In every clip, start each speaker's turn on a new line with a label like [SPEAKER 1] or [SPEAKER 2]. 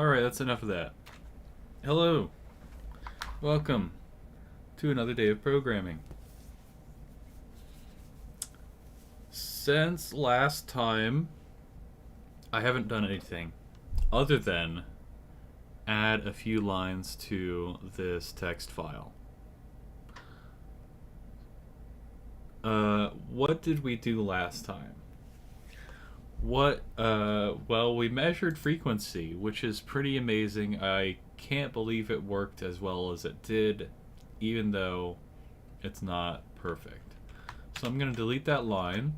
[SPEAKER 1] Alright, that's enough of that. Hello. Welcome to another day of programming. Since last time, I haven't done anything other than add a few lines to this text file. What did we do last time? Well, we measured frequency, which is pretty amazing. I can't believe it worked as well as it did, even though it's not perfect. So I'm going to delete that line,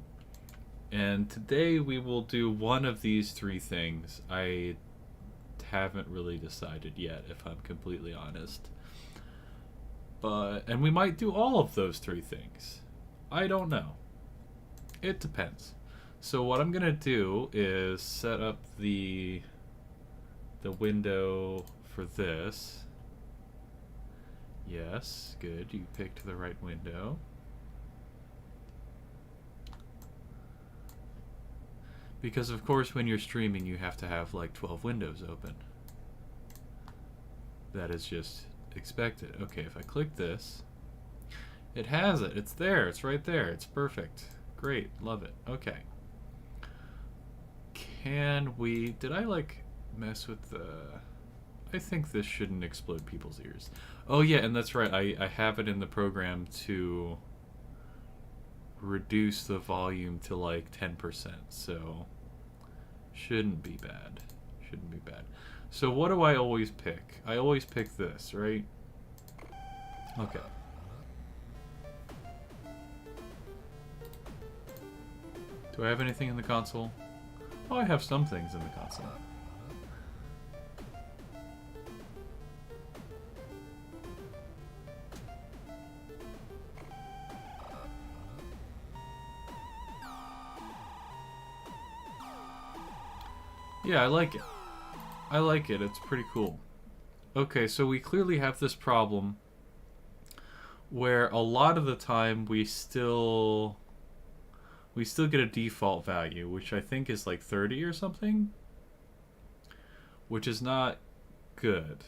[SPEAKER 1] and today we will do one of these three things. I haven't really decided yet, if I'm completely honest. And we might do all of those three things. I don't know. It depends. So what I'm gonna do is set up the window for this. Yes, good. You picked the right window. Because of course when you're streaming you have to have like 12 windows open. That is just expected. Okay, if I click this, it has it. It's there. It's right there. It's perfect. Great. Love it. Okay. Did I like mess with the... I think this shouldn't explode people's ears. Oh yeah, and that's right. I have it in the program to reduce the volume to like 10%. So shouldn't be bad. Shouldn't be bad. So what do I always pick? I always pick this, right? Okay. Do I have anything in the console? Oh, I have some things in the console. Yeah, I like it. I like it. It's pretty cool. Okay, so we clearly have this problem where a lot of the time we still get a default value, which I think is like 30 or something, which is not good.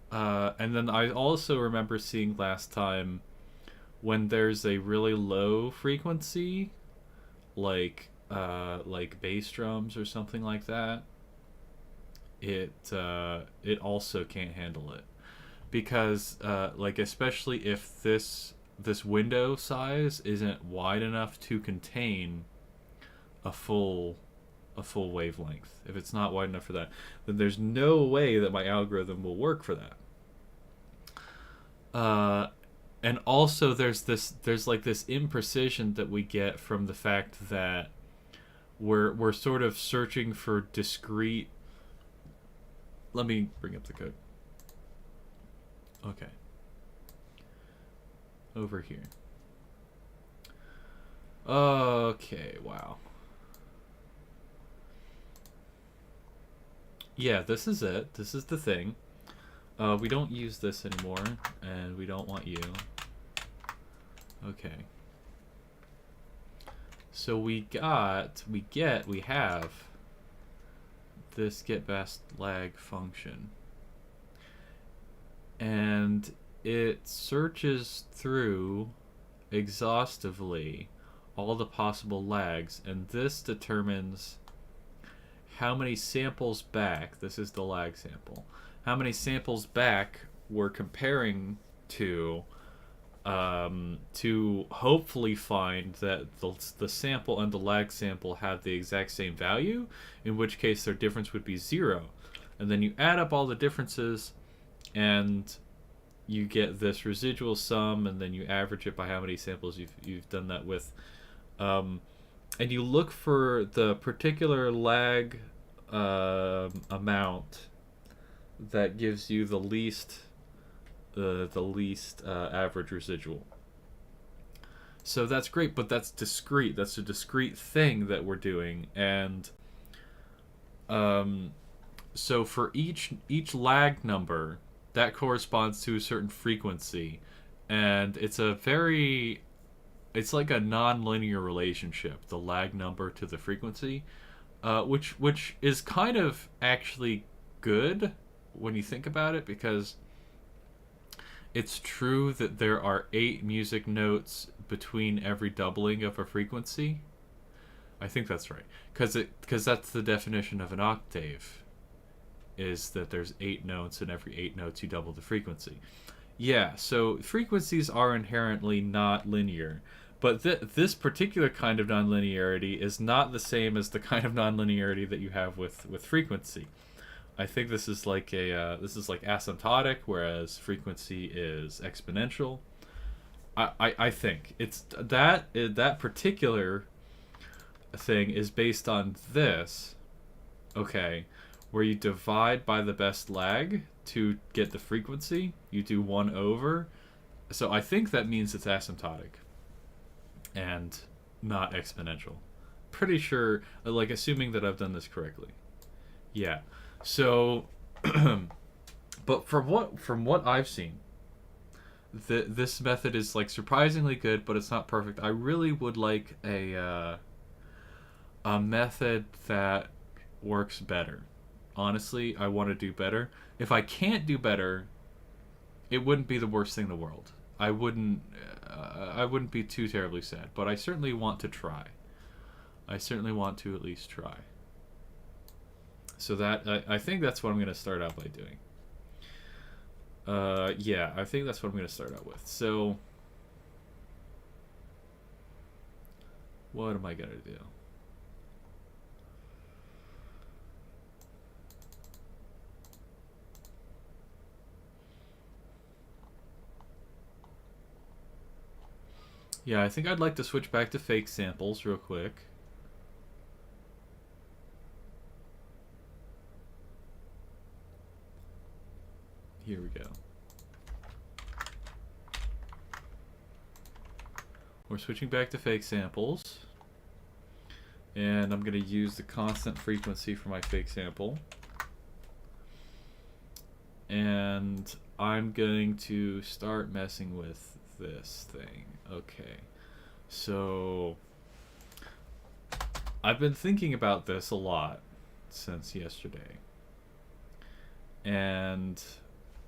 [SPEAKER 1] And then I also remember seeing last time when there's a really low frequency, like bass drums or something like that, it also can't handle it, because like especially if this window size isn't wide enough to contain a full wavelength. If it's not wide enough for that, then there's no way that my algorithm will work for that. And also there's like this imprecision that we get from the fact that we're sort of searching for discrete... Let me bring up the code. Okay. Over here. Okay, wow. Yeah, this is it. This is the thing. We don't use this anymore, and we don't want you. Okay. So we have this getBestLag function. And it searches through exhaustively all the possible lags, and this determines how many samples back, this is the lag sample, how many samples back we're comparing to hopefully find that the sample and the lag sample have the exact same value, in which case their difference would be 0. And then you add up all the differences and you get this residual sum, and then you average it by how many samples you've done that with, and you look for the particular lag amount that gives you the least average residual. So that's great, but that's discrete. That's a discrete thing that we're doing, and so for each lag number, that corresponds to a certain frequency, and it's like a non-linear relationship, the lag number to the frequency, which is kind of actually good when you think about it, because it's true that there are 8 music notes between every doubling of a frequency. I think that's right, because that's the definition of an octave, is that there's 8 notes, and every 8 notes you double the frequency. Yeah, so frequencies are inherently not linear, but this particular kind of nonlinearity is not the same as the kind of nonlinearity that you have with frequency. I think this is like asymptotic, whereas frequency is exponential. I think it's that particular thing is based on this, okay, where you divide by the best lag to get the frequency. You do 1 over. So I think that means it's asymptotic and not exponential. Pretty sure, like, assuming that I've done this correctly. Yeah. So, but from what I've seen, this method is like surprisingly good, but it's not perfect. I really would like a method that works better. Honestly, I want to do better. If I can't do better, it wouldn't be the worst thing in the world. I wouldn't be too terribly sad, but I certainly want to try. I certainly want to at least try. So that I think that's what I'm going to start out by doing. Yeah, I think that's what I'm going to start out with. So what am I going to do? Yeah, I think I'd like to switch back to fake samples real quick. Here we go. We're switching back to fake samples. And I'm going to use the constant frequency for my fake sample. And I'm going to start messing with this thing. Okay. So I've been thinking about this a lot since yesterday. And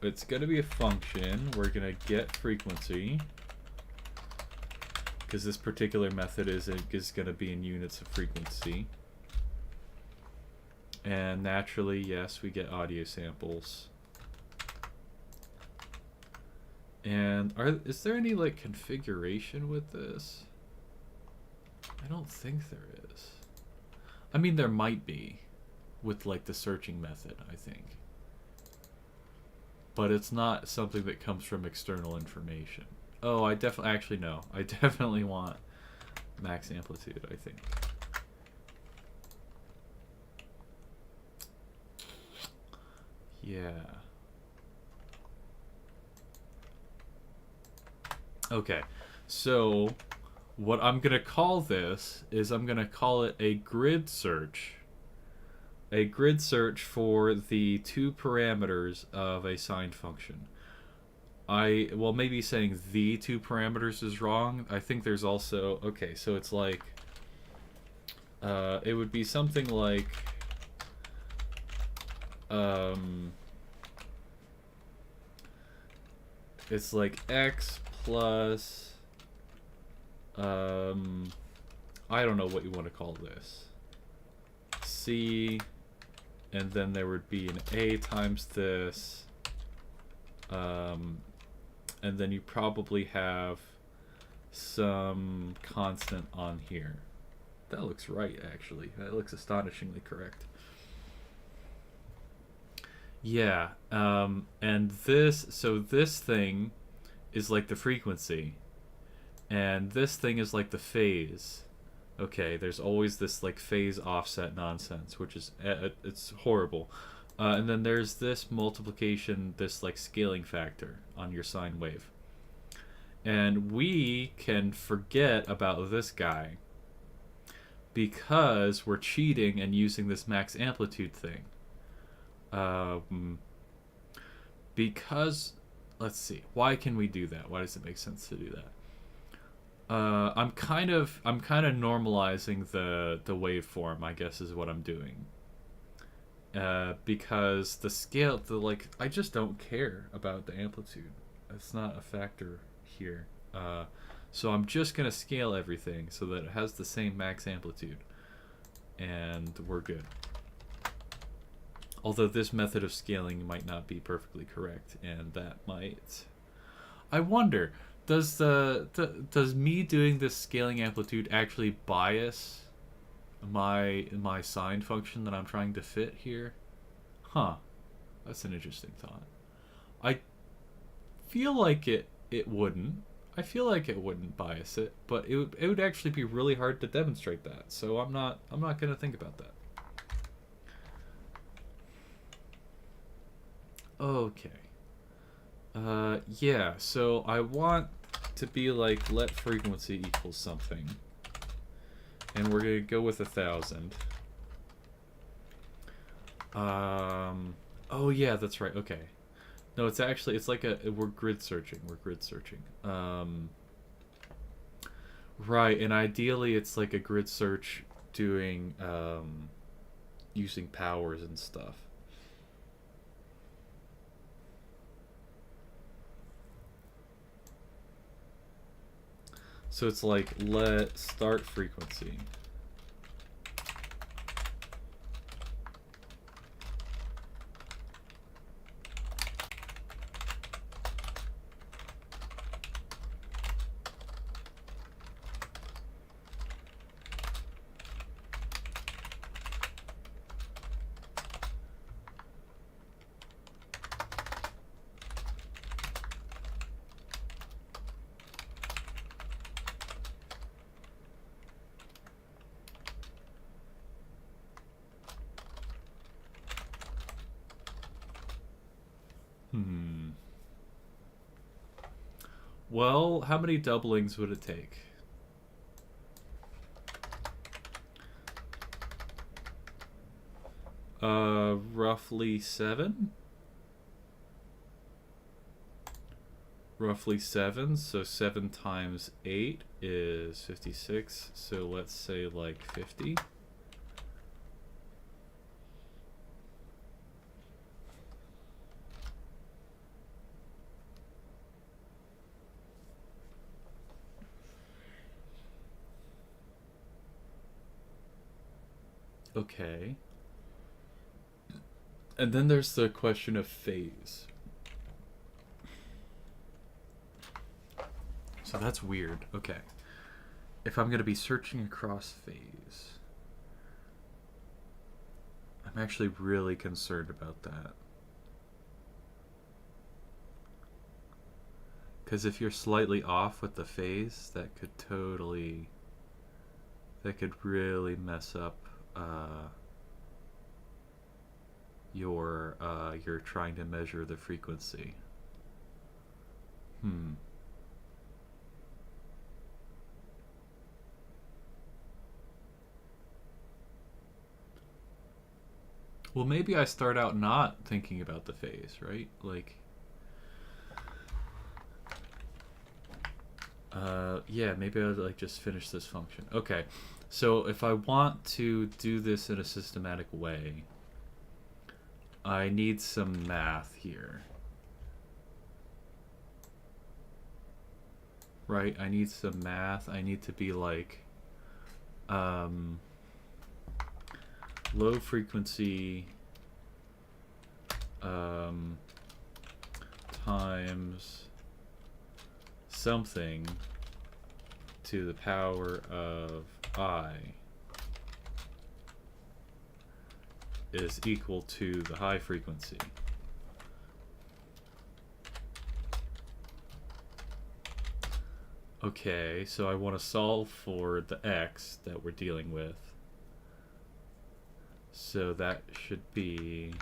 [SPEAKER 1] it's going to be a function. We're going to get frequency, because this particular method is going to be in units of frequency. And naturally, yes, we get audio samples. And is there any like configuration with this? I don't think there is. I mean, there might be with like the searching method, I think. But it's not something that comes from external information. Oh, I definitely, actually no. I definitely want max amplitude, I think. Yeah. Okay, so what I'm going to call this is I'm going to call it a grid search. A grid search for the 2 parameters of a signed function. Well, maybe saying the 2 parameters is wrong. I think there's also, okay, so it's like, it would be something like, it's like x plus, I don't know what you want to call this, c, and then there would be an a times this, and then you probably have some constant on here. That looks right, actually. That looks astonishingly correct. Yeah, and this thing is like the frequency, and this thing is like the phase. Okay, there's always this like phase offset nonsense, which is it's horrible. And then there's this multiplication, this like scaling factor on your sine wave. And we can forget about this guy because we're cheating and using this max amplitude thing. Because, let's see, why can we do that? Why does it make sense to do that? I'm kind of normalizing the waveform, I guess, is what I'm doing. because the scale, I just don't care about the amplitude. It's not a factor here. So I'm just gonna scale everything so that it has the same max amplitude, and we're good. Although this method of scaling might not be perfectly correct, and that might... I wonder, does does me doing this scaling amplitude actually bias my sine function that I'm trying to fit here? Huh. That's an interesting thought. I feel like it wouldn't. I feel like it wouldn't bias it, but it would actually be really hard to demonstrate that. So I'm not going to think about that. Okay. Yeah, so I want to be like let frequency equals something. And we're going to go with 1,000. Oh yeah, that's right. Okay. No, it's actually, it's like we're grid searching. We're grid searching. Right, and ideally it's like a grid search doing, using powers and stuff. So it's like let start frequency. Well, how many doublings would it take? Roughly 7? Roughly 7, so 7 times 8 is 56, so let's say like 50. Okay. And then there's the question of phase. So that's weird. Okay. If I'm going to be searching across phase, I'm actually really concerned about that. Because if you're slightly off with the phase, that could really mess up you're trying to measure the frequency. Well, maybe I start out not thinking about the phase, right? Like, yeah, maybe I'll like just finish this function. Okay, so if I want to do this in a systematic way, I need some math here. Right, I need some math. I need to be like, low frequency, times something to the power of I is equal to the high frequency. Okay, so I want to solve for the x that we're dealing with. So that should be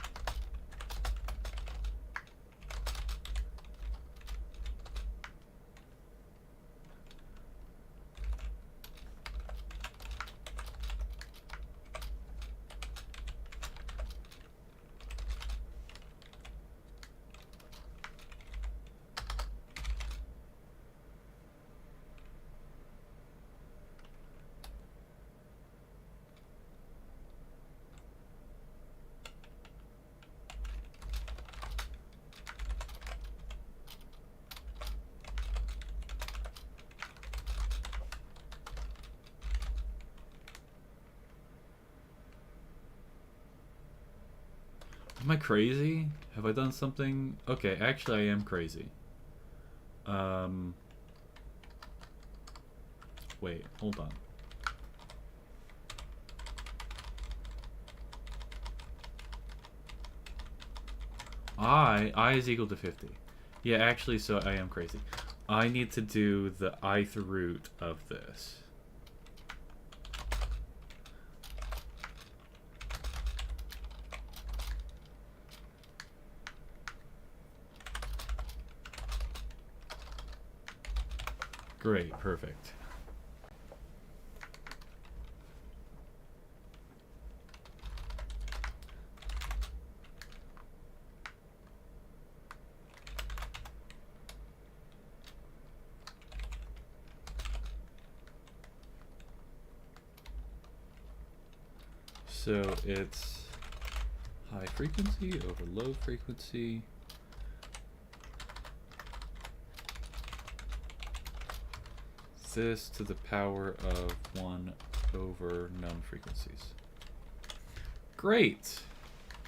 [SPEAKER 1] Am I crazy? Have I done something? Okay, actually I am crazy. Um, Wait, hold on. I is equal to 50. Yeah, actually, so I am crazy. I need to do the ith root of this. Great, perfect. So it's high frequency over low frequency. This to the power of 1 over known frequencies. Great!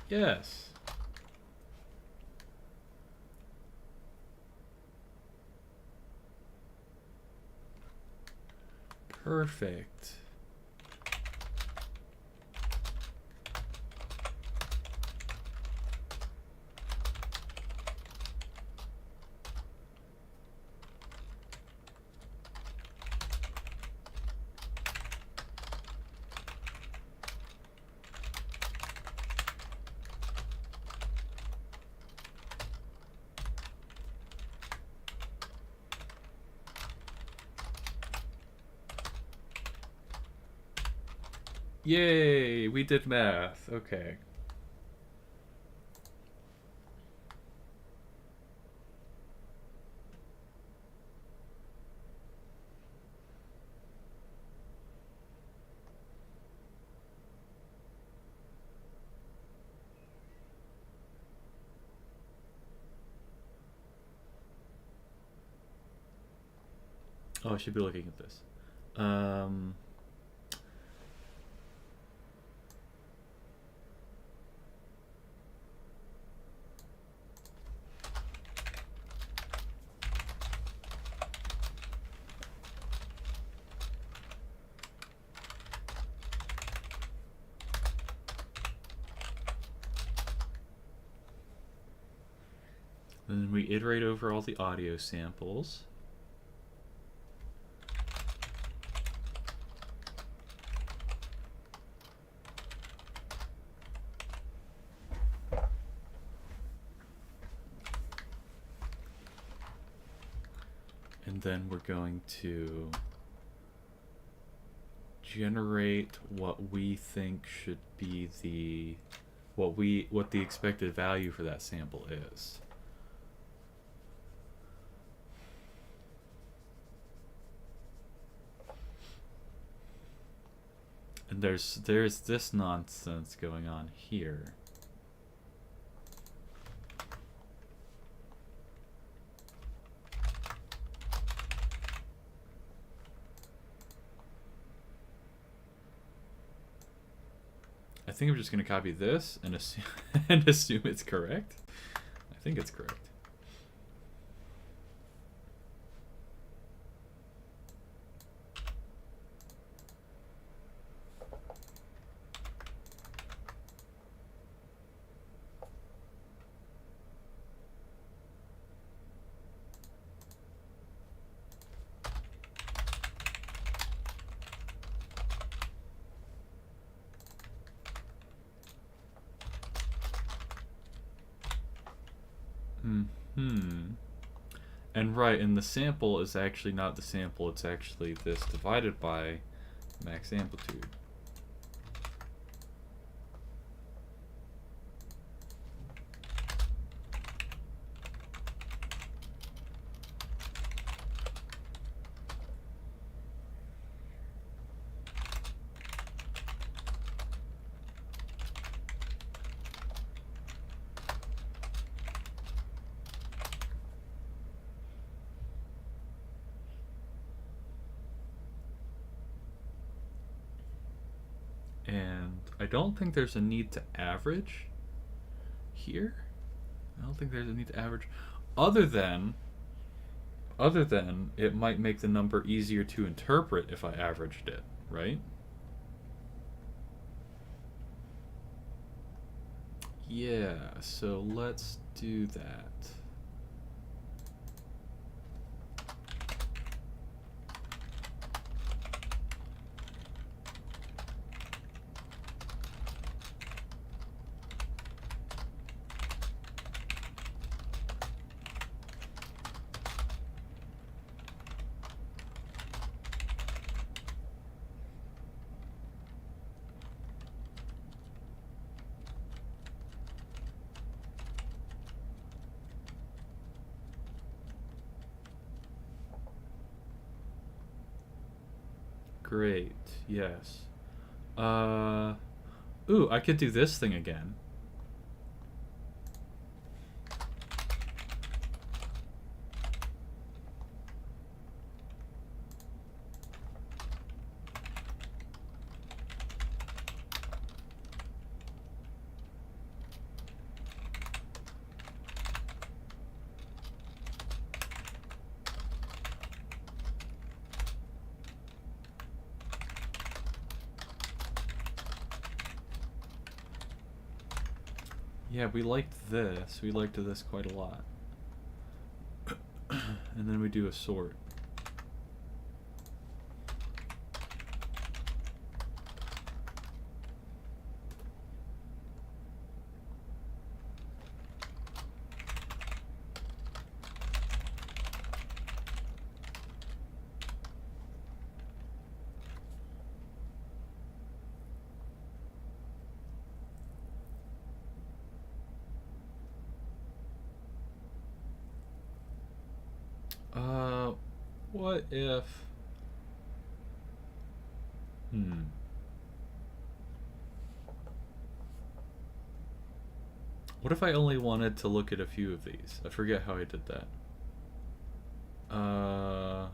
[SPEAKER 1] Yes! Perfect. Yay! We did math. Okay. Oh, I should be looking at this. Then we iterate over all the audio samples. And then we're going to generate what we think should be the what the expected value for that sample is. And there's this nonsense going on here. I think I'm just going to copy this and assume, and assume it's correct. I think it's correct. And right, and the sample is actually not the sample, it's actually this divided by max amplitude. And I don't think there's a need to average, here? I don't think there's a need to average. Other than it might make the number easier to interpret if I averaged it, right? Yeah, so let's do that. Great, yes. Ooh, I could do this thing again. Yeah, we liked this. We liked this quite a lot. And then we do a sort. What if... What if I only wanted to look at a few of these? I forget how I did that. I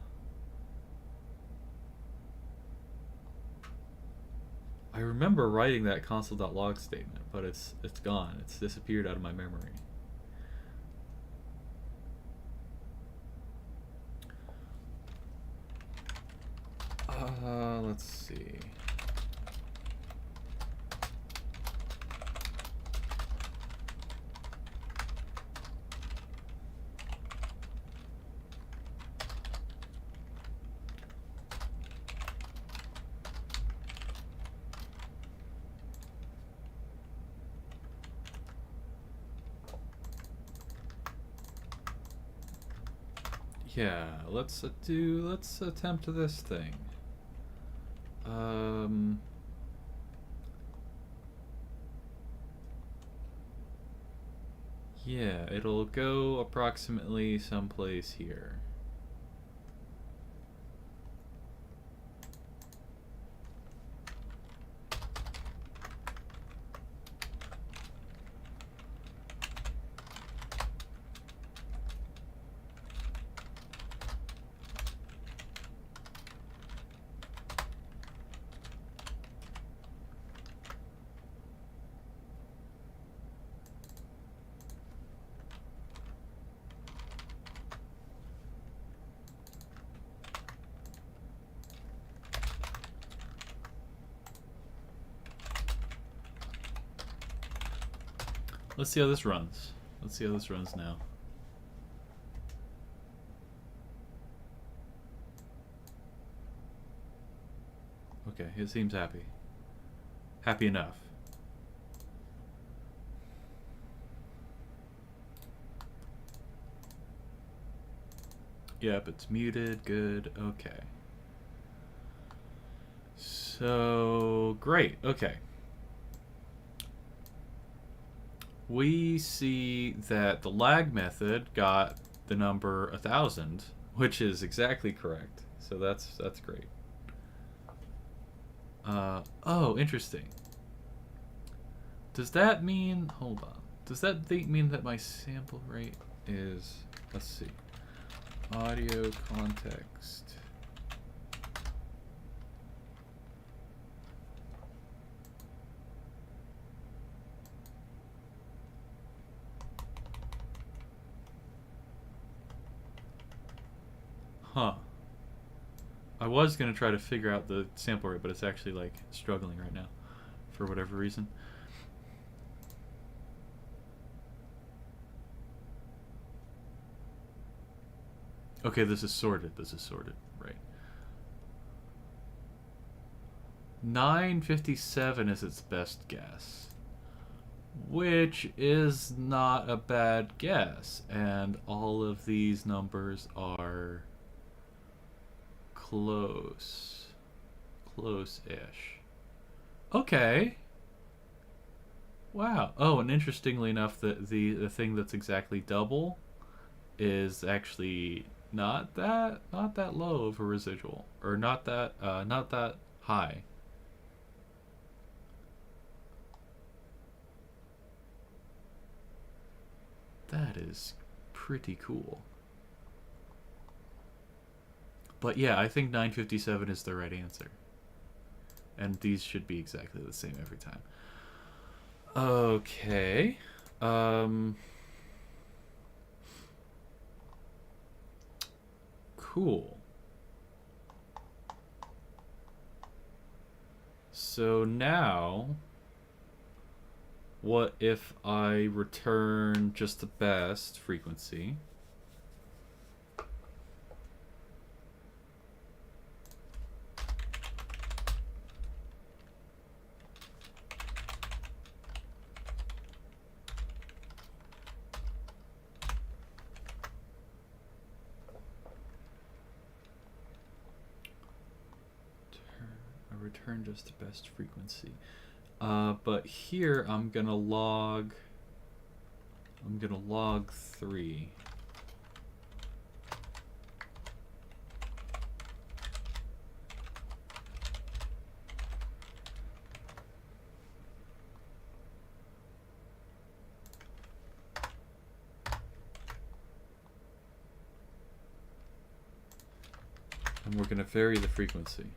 [SPEAKER 1] remember writing that console.log statement, but it's gone. It's disappeared out of my memory. Let's see. Yeah, let's attempt this thing. Yeah, it'll go approximately someplace here. Let's see how this runs. Let's see how this runs now. Okay, it seems happy. Happy enough. Yep, it's muted. Good. Okay. So, great. Okay. We see that the lag method got the number 1,000, which is exactly correct. So that's great. Oh, interesting. Does that mean... Hold on. Does that mean that my sample rate is... Let's see. Audio context. I was going to try to figure out the sample rate, but it's actually like struggling right now for whatever reason. Okay, this is sorted. This is sorted. Right. 957 is its best guess, which is not a bad guess. And all of these numbers are close. Close-ish. Okay. Wow. Oh, and interestingly enough, the thing that's exactly double is actually not that low of a residual, or not that high. That is pretty cool. But yeah, I think 957 is the right answer. And these should be exactly the same every time. Okay. Cool. So now, what if I return just the best frequency? Return just the best frequency. But here I'm gonna log 3. And we're gonna vary the frequency.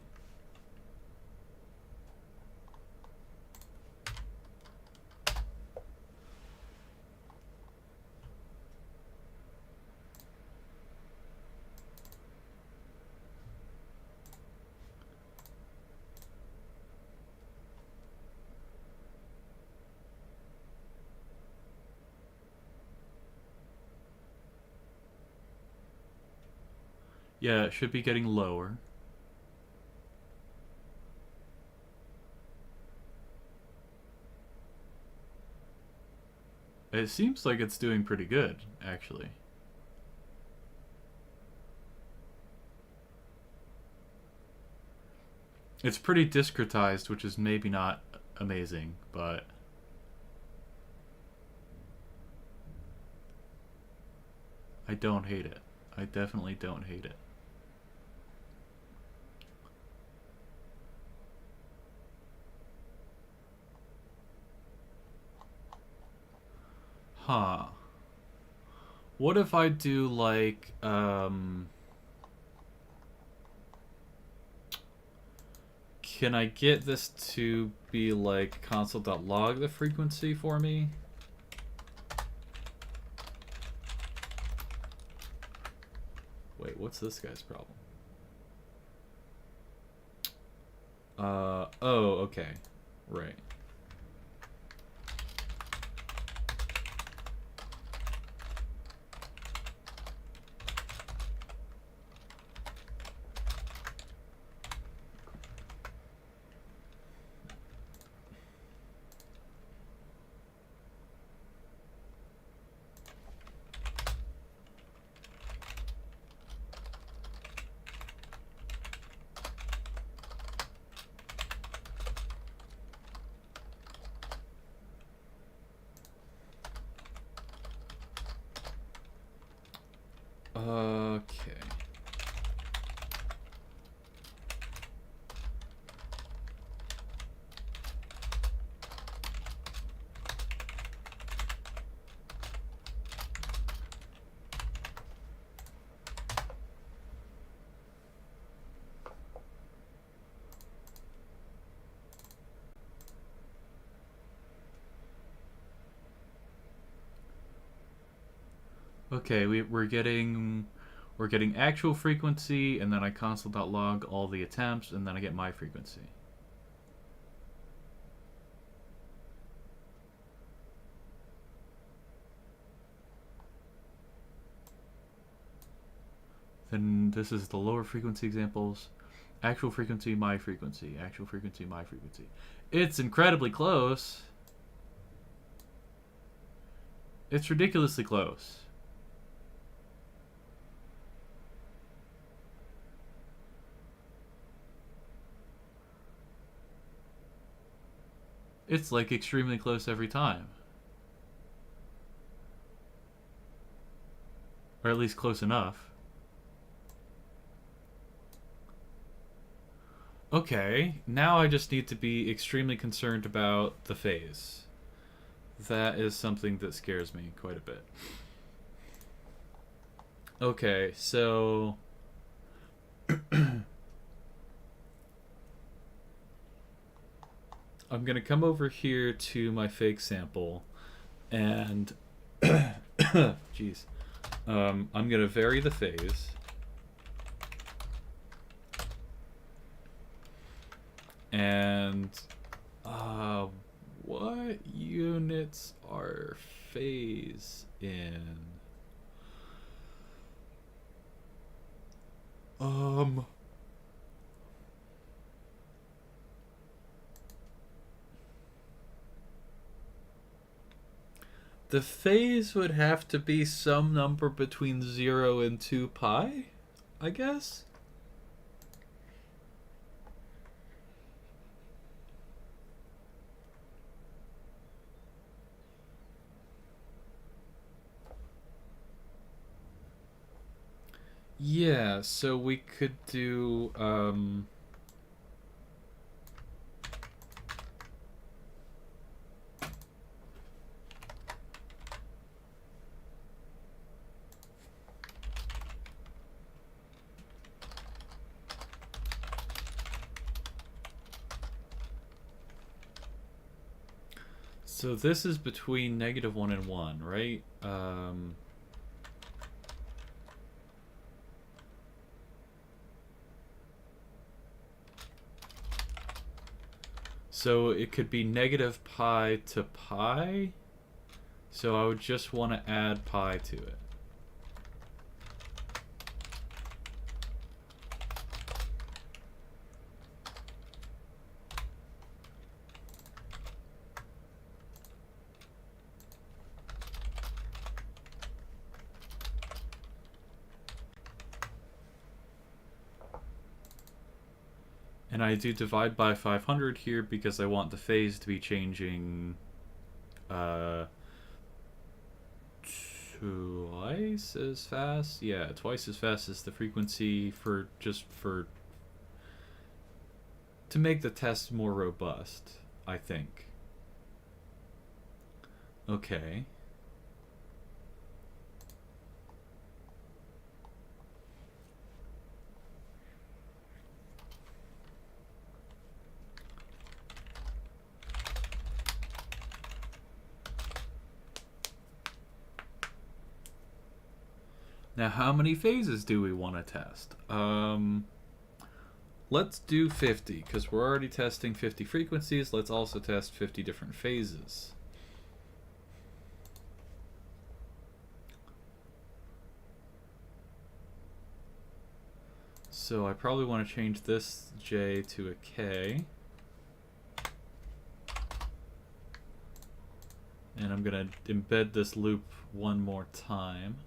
[SPEAKER 1] Yeah, it should be getting lower. It seems like it's doing pretty good, actually. It's pretty discretized, which is maybe not amazing, but I don't hate it. I definitely don't hate it. Huh. What if I do like, can I get this to be like console.log the frequency for me? Wait, what's this guy's problem? Oh, okay. Right. Okay. Okay, we're getting We're getting actual frequency, and then I console.log all the attempts, and then I get my frequency. Then this is the lower frequency examples. Actual frequency, my frequency. Actual frequency, my frequency. It's incredibly close. It's ridiculously close. It's like extremely close every time. Or at least close enough. Okay, now I just need to be extremely concerned about the phase. That is something that scares me quite a bit. Okay, so I'm gonna come over here to my fake sample, and jeez, I'm gonna vary the phase, and what units are phase in? The phase would have to be some number between 0 and 2 pi, I guess? Yeah, so we could do, so this is between -1 and 1, right? So it could be -pi to pi. So I would just want to add pi to it. And I do divide by 500 here because I want the phase to be changing twice as fast. Yeah, twice as fast as the frequency for to make the test more robust, I think. Okay. Now, how many phases do we want to test? Let's do 50, because we're already testing 50 frequencies. Let's also test 50 different phases. So I probably want to change this J to a K. And I'm going to embed this loop one more time.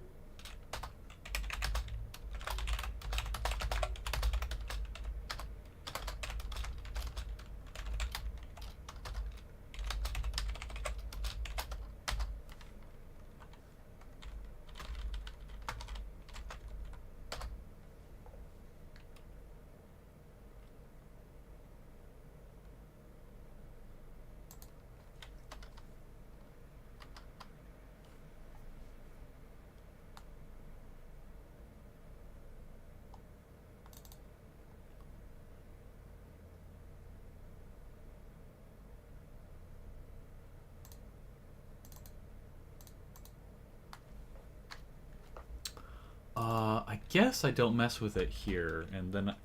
[SPEAKER 1] guess I don't mess with it here, and then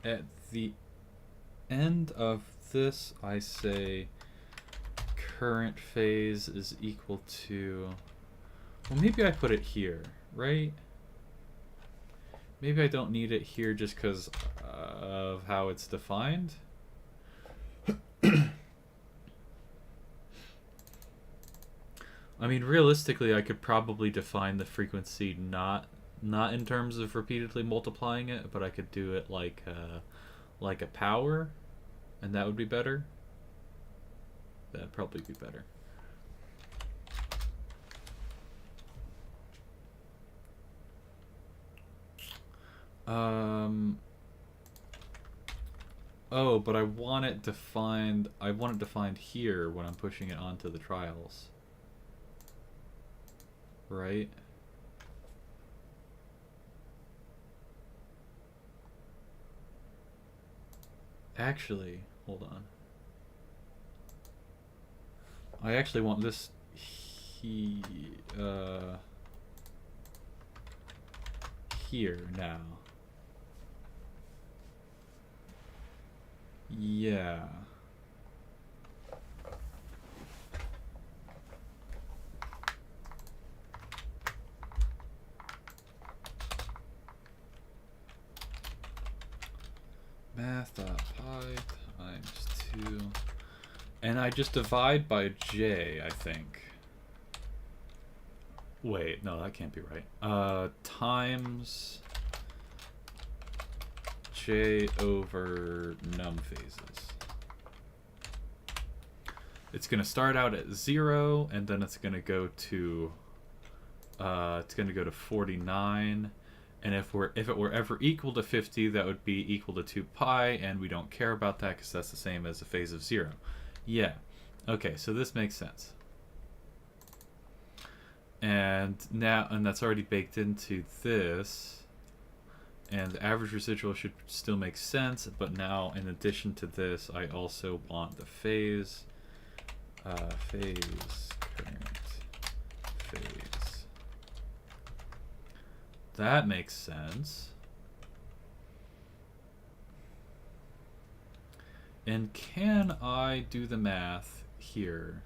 [SPEAKER 1] at the end of this I say current phase is equal to, well, maybe I put it here, right? Maybe I don't need it here just because of how it's defined. I mean, realistically, I could probably define the frequency not in terms of repeatedly multiplying it, but I could do it like a power, and that would be better. That'd probably be better. Oh, but I want it defined. I want it defined here when I'm pushing it onto the trials. Right? Actually, hold on. I actually want this here now. Yeah. Math.pi times 2. And I just divide by j, I think. Wait, no, that can't be right. Times j over num phases. It's gonna start out at 0, and then it's gonna go to 49. And if it were ever equal to 50, that would be equal to 2 pi, and we don't care about that because that's the same as a phase of 0. Yeah. Okay, so this makes sense. And that's already baked into this. And the average residual should still make sense, but now in addition to this, I also want the phase. Phase, current, phase. That makes sense. And can I do the math here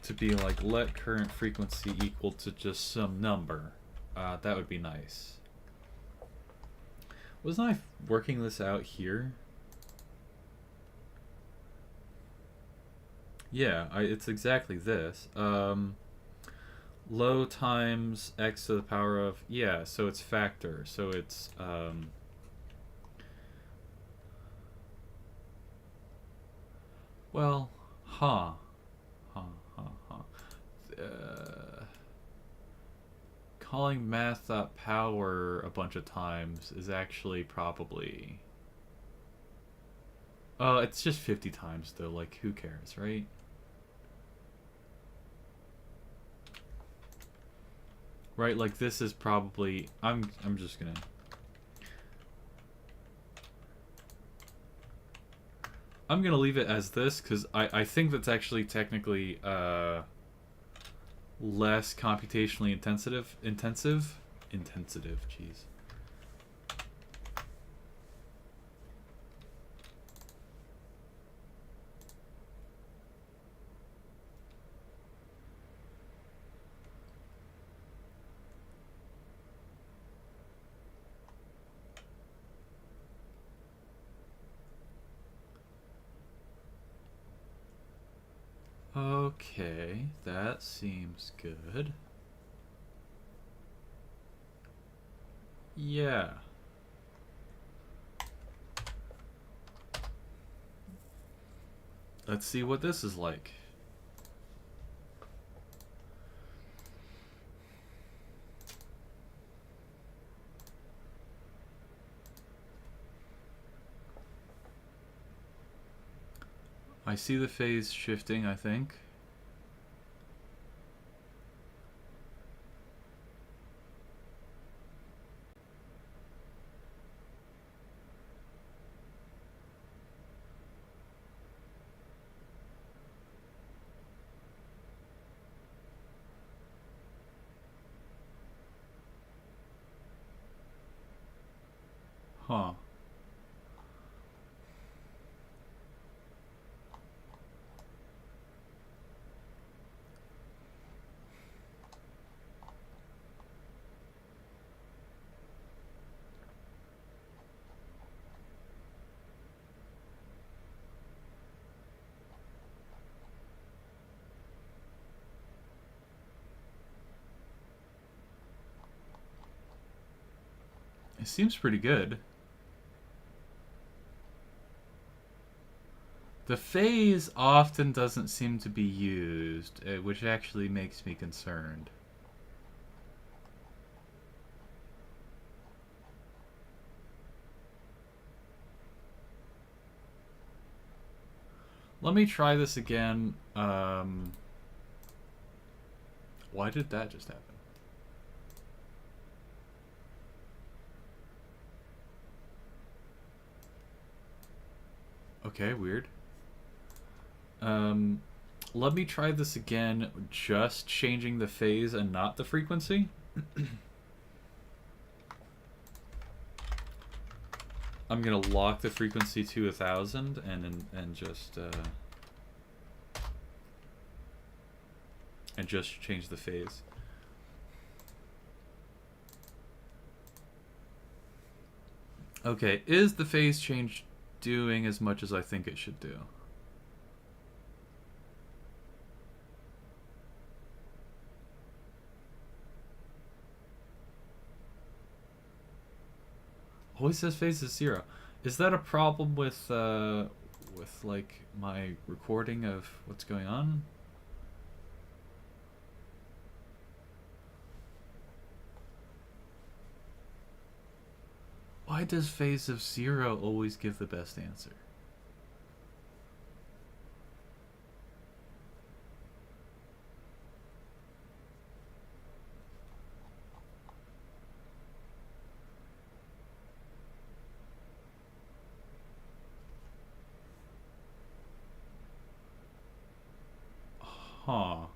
[SPEAKER 1] to be like, let current frequency equal to just some number? That would be nice. Wasn't I working this out here? Yeah, it's exactly this. Low times x to the power of, yeah, so it's factor. So it's well, calling math.power a bunch of times is actually probably, it's just 50 times though, like who cares, right? Right, like this is probably, I'm just gonna, I'm gonna leave it as this because I think that's actually technically less computationally intensive, jeez. Okay, that seems good. Yeah. Let's see what this is like. I see the phase shifting, I think. Huh. It seems pretty good. The phase often doesn't seem to be used, which actually makes me concerned. Let me try this again. Why did that just happen? Okay, weird. Let me try this again, just changing the phase and not the frequency. I'm gonna lock the frequency to 1000 and just change the phase. Okay, is the phase change doing as much as I think it should do? Always says phase is 0. Is that a problem with like my recording of what's going on? Why does phase of 0 always give the best answer? Huh.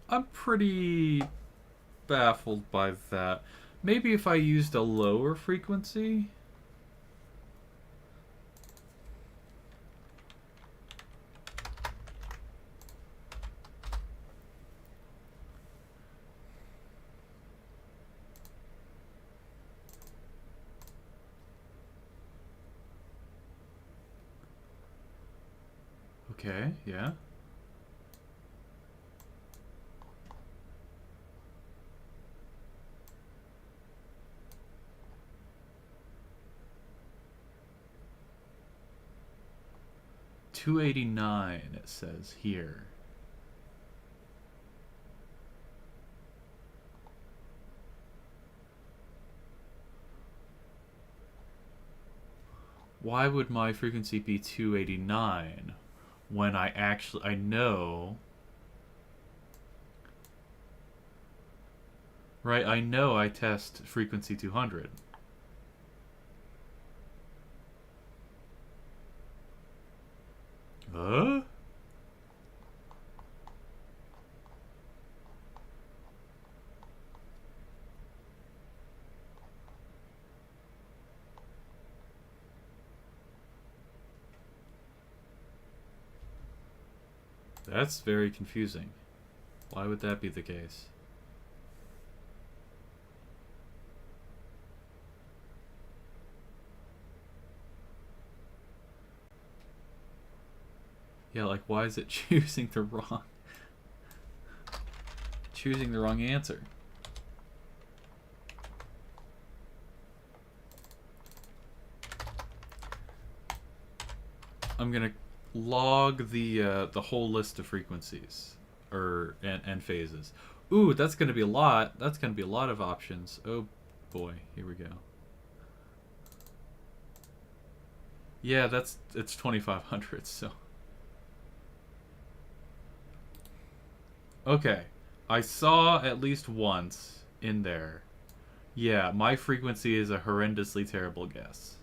[SPEAKER 1] I'm pretty baffled by that. Maybe if I used a lower frequency? Okay, yeah. $289 it says here. Why would my frequency be 289 when I know, right? I know I test frequency 200. Huh? That's very confusing. Why would that be the case? Yeah, like why is it choosing the wrong answer? I'm gonna log the whole list of frequencies and phases. Ooh, that's gonna be a lot. That's gonna be a lot of options. Oh boy, here we go. Yeah, it's 2500. So okay, I saw at least once in there. Yeah, my frequency is a horrendously terrible guess.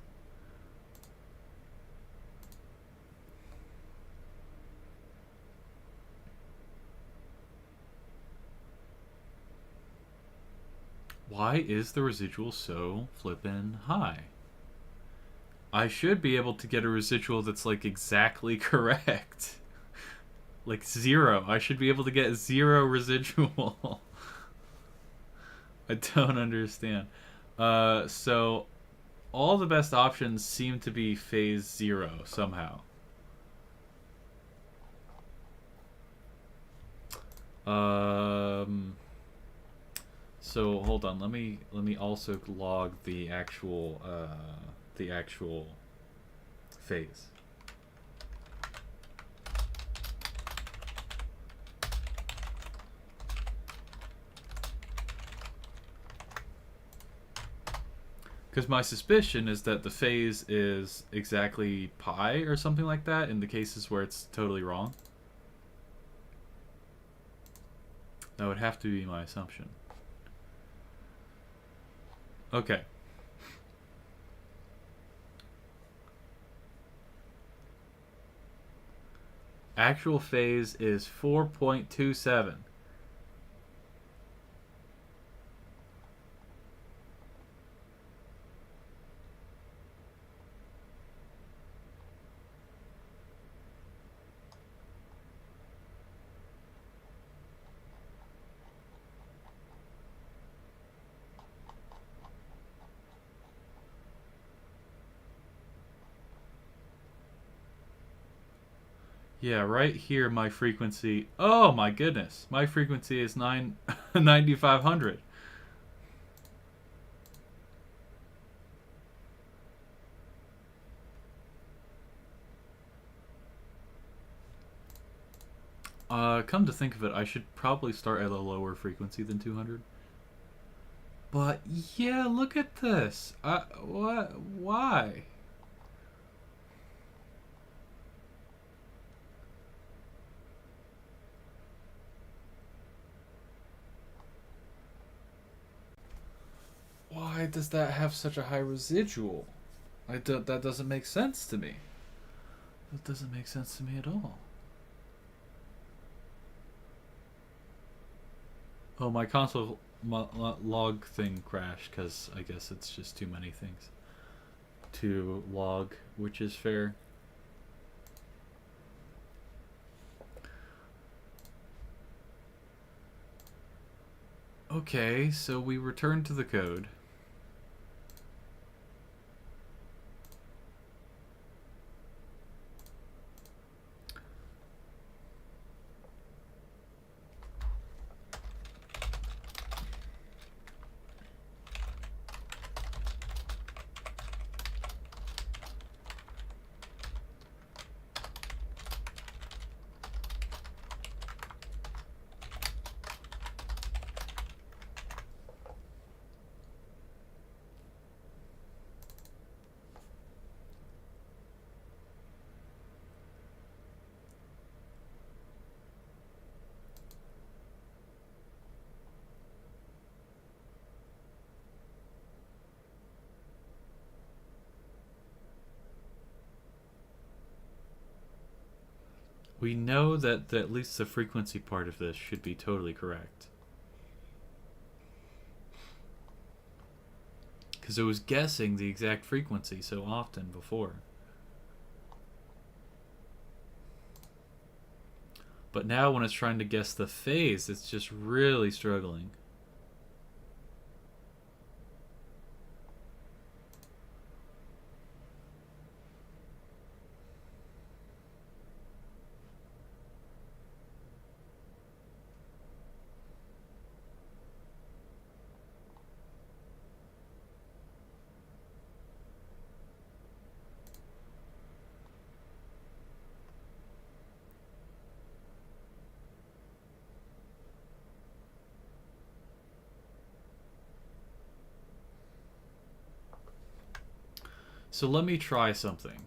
[SPEAKER 1] Why is the residual so flippin' high? I should be able to get a residual that's like exactly correct. Like 0. I should be able to get 0 residual. I don't understand. So all the best options seem to be phase 0 somehow. So hold on. Let me also log the actual phase. Because my suspicion is that the phase is exactly pi or something like that in the cases where it's totally wrong. That would have to be my assumption. Okay. Actual phase is 4.27. Yeah, right here my frequency. Oh my goodness. My frequency is 9500. Come to think of it, I should probably start at a lower frequency than 200. But yeah, look at this. What? Why? Why does that have such a high residual? That doesn't make sense to me. That doesn't make sense to me at all. Oh, my console log thing crashed because I guess it's just too many things to log, which is fair. Okay, so we return to the code. We know that at least the frequency part of this should be totally correct. Because it was guessing the exact frequency so often before. But now when it's trying to guess the phase, it's just really struggling. So let me try something.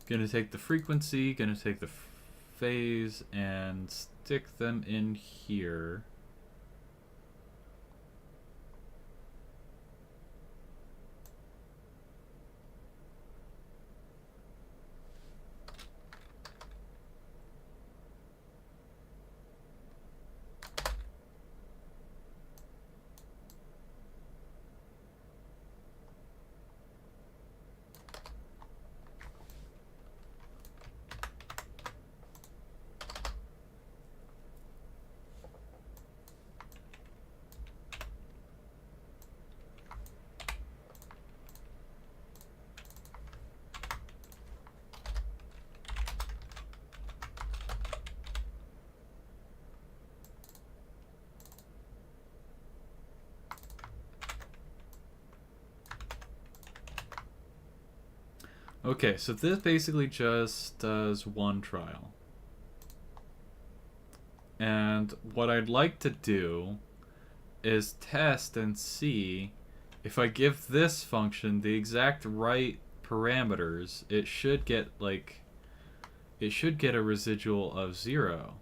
[SPEAKER 1] Gonna take the frequency, gonna take the phase, and stick them in here. Okay, so this basically just does one trial. And what I'd like to do is test and see if I give this function the exact right parameters, it should get a residual of 0.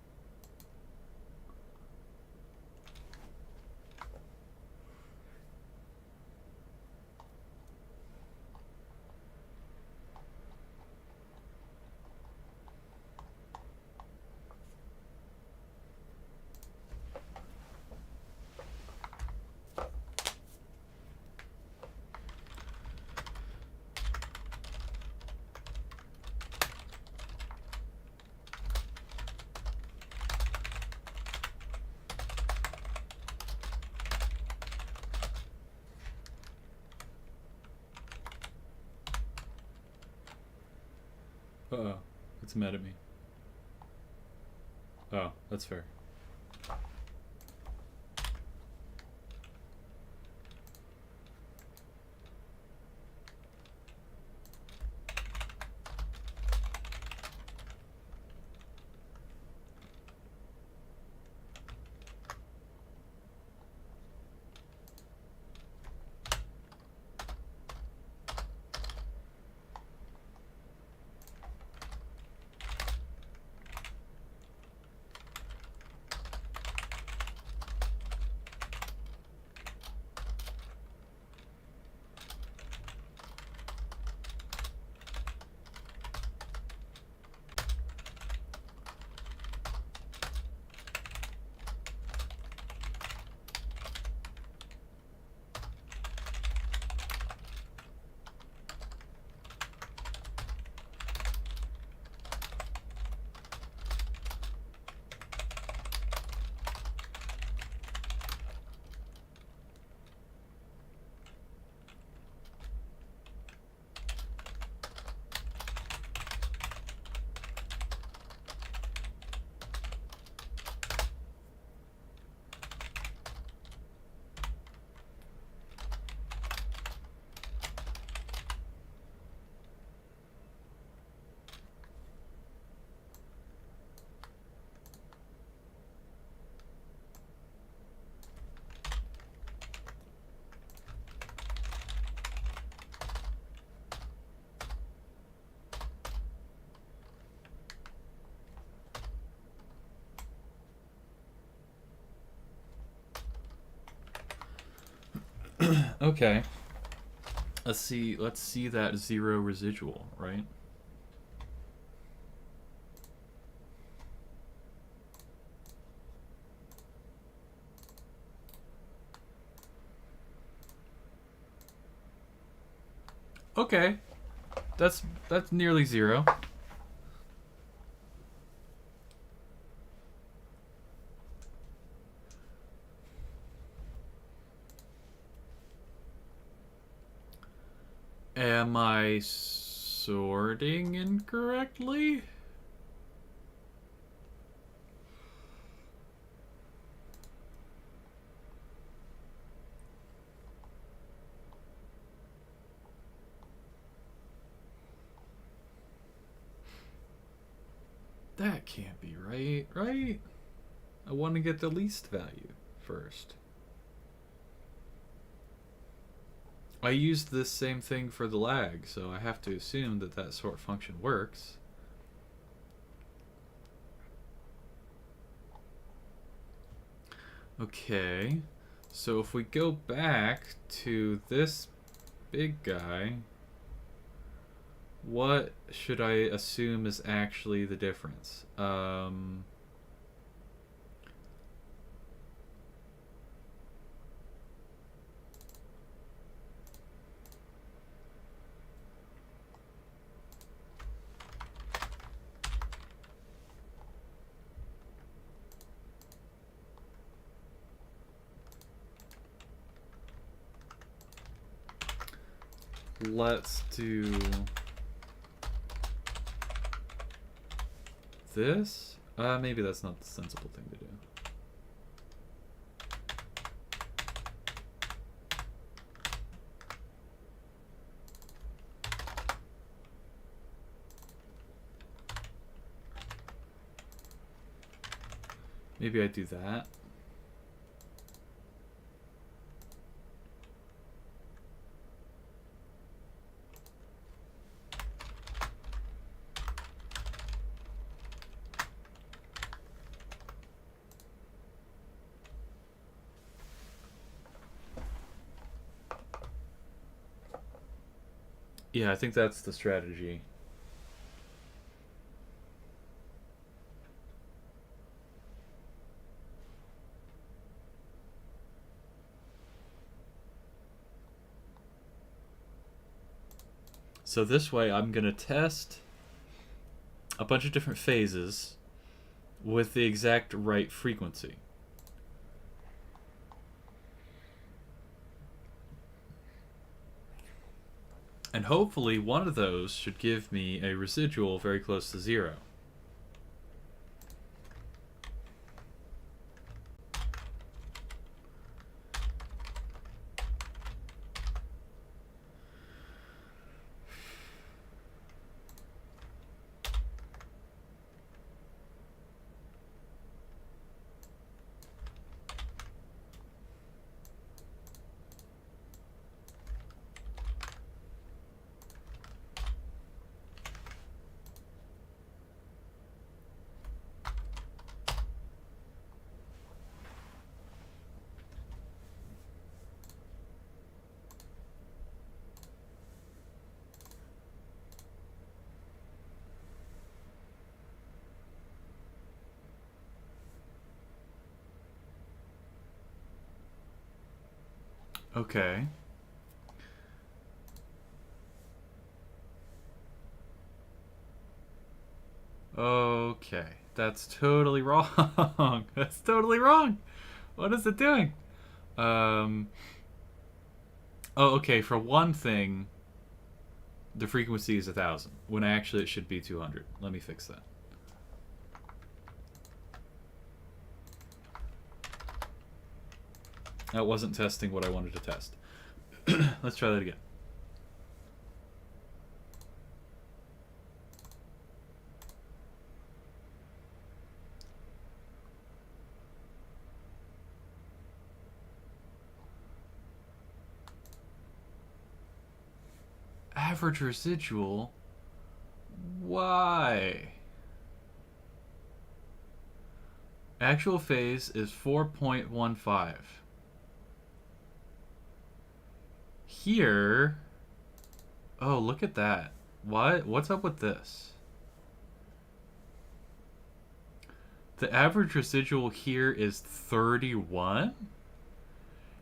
[SPEAKER 1] Uh-oh. It's mad at me. Oh, that's fair. Okay. Let's see that 0 residual, right? Okay. That's nearly 0. Am I sorting incorrectly? That can't be right, right? I want to get the least value first. I used this same thing for the lag, so I have to assume that that sort function works. Okay, so if we go back to this big guy, what should I assume is actually the difference? Let's do this. Maybe that's not the sensible thing to do. Maybe I do that. Yeah, I think that's the strategy. So this way I'm going to test a bunch of different phases with the exact right frequency. And hopefully one of those should give me a residual very close to 0. Okay. Okay. That's totally wrong. That's totally wrong. What is it doing? Oh, okay. For one thing, the frequency is 1,000, when actually it should be 200. Let me fix that. That wasn't testing what I wanted to test. Let's try that again. Average residual? Why? Actual phase is 4.15. Here... Oh, look at that. What? What's up with this? The average residual here is 31?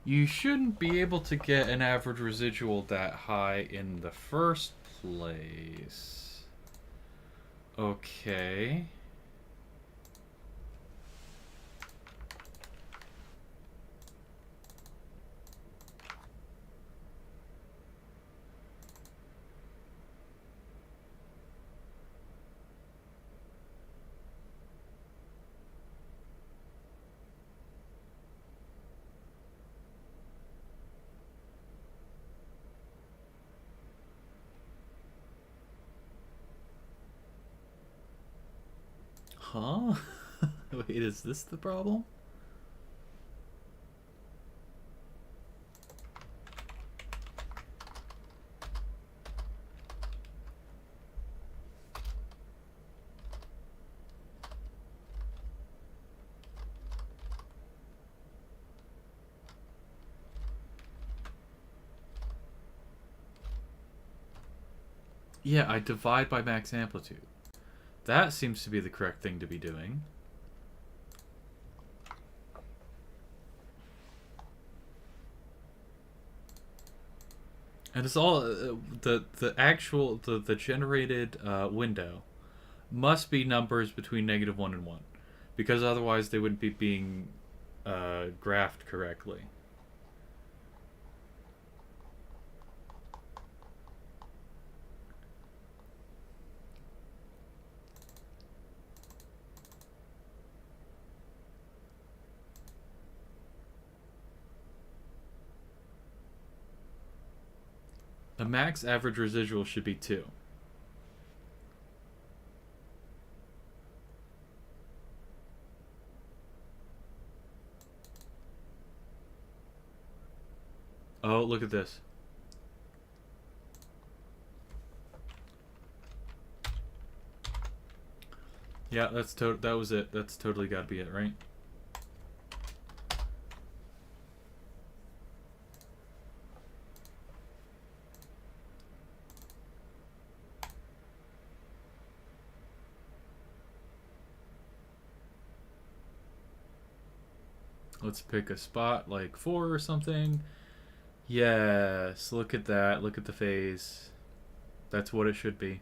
[SPEAKER 1] You shouldn't be able to get an average residual that high in the first place. Okay. Huh? Wait, is this the problem? Yeah, I divide by max amplitude. That seems to be the correct thing to be doing. And it's all the generated window must be numbers between -1 and 1, because otherwise they wouldn't be being graphed correctly. The max average residual should be 2. Oh, look at this. Yeah, that was it. That's totally got to be it, right? Let's pick a spot like 4 or something. Yes, look at that. Look at the phase. That's what it should be.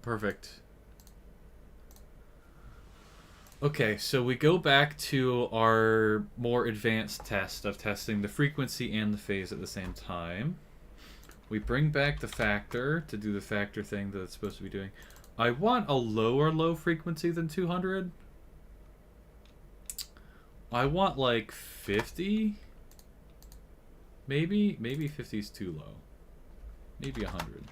[SPEAKER 1] Perfect. Okay, so we go back to our more advanced test of testing the frequency and the phase at the same time. We bring back the factor to do the factor thing that it's supposed to be doing. I want a lower low frequency than 200. I want like 50. Maybe 50 is too low. Maybe 100.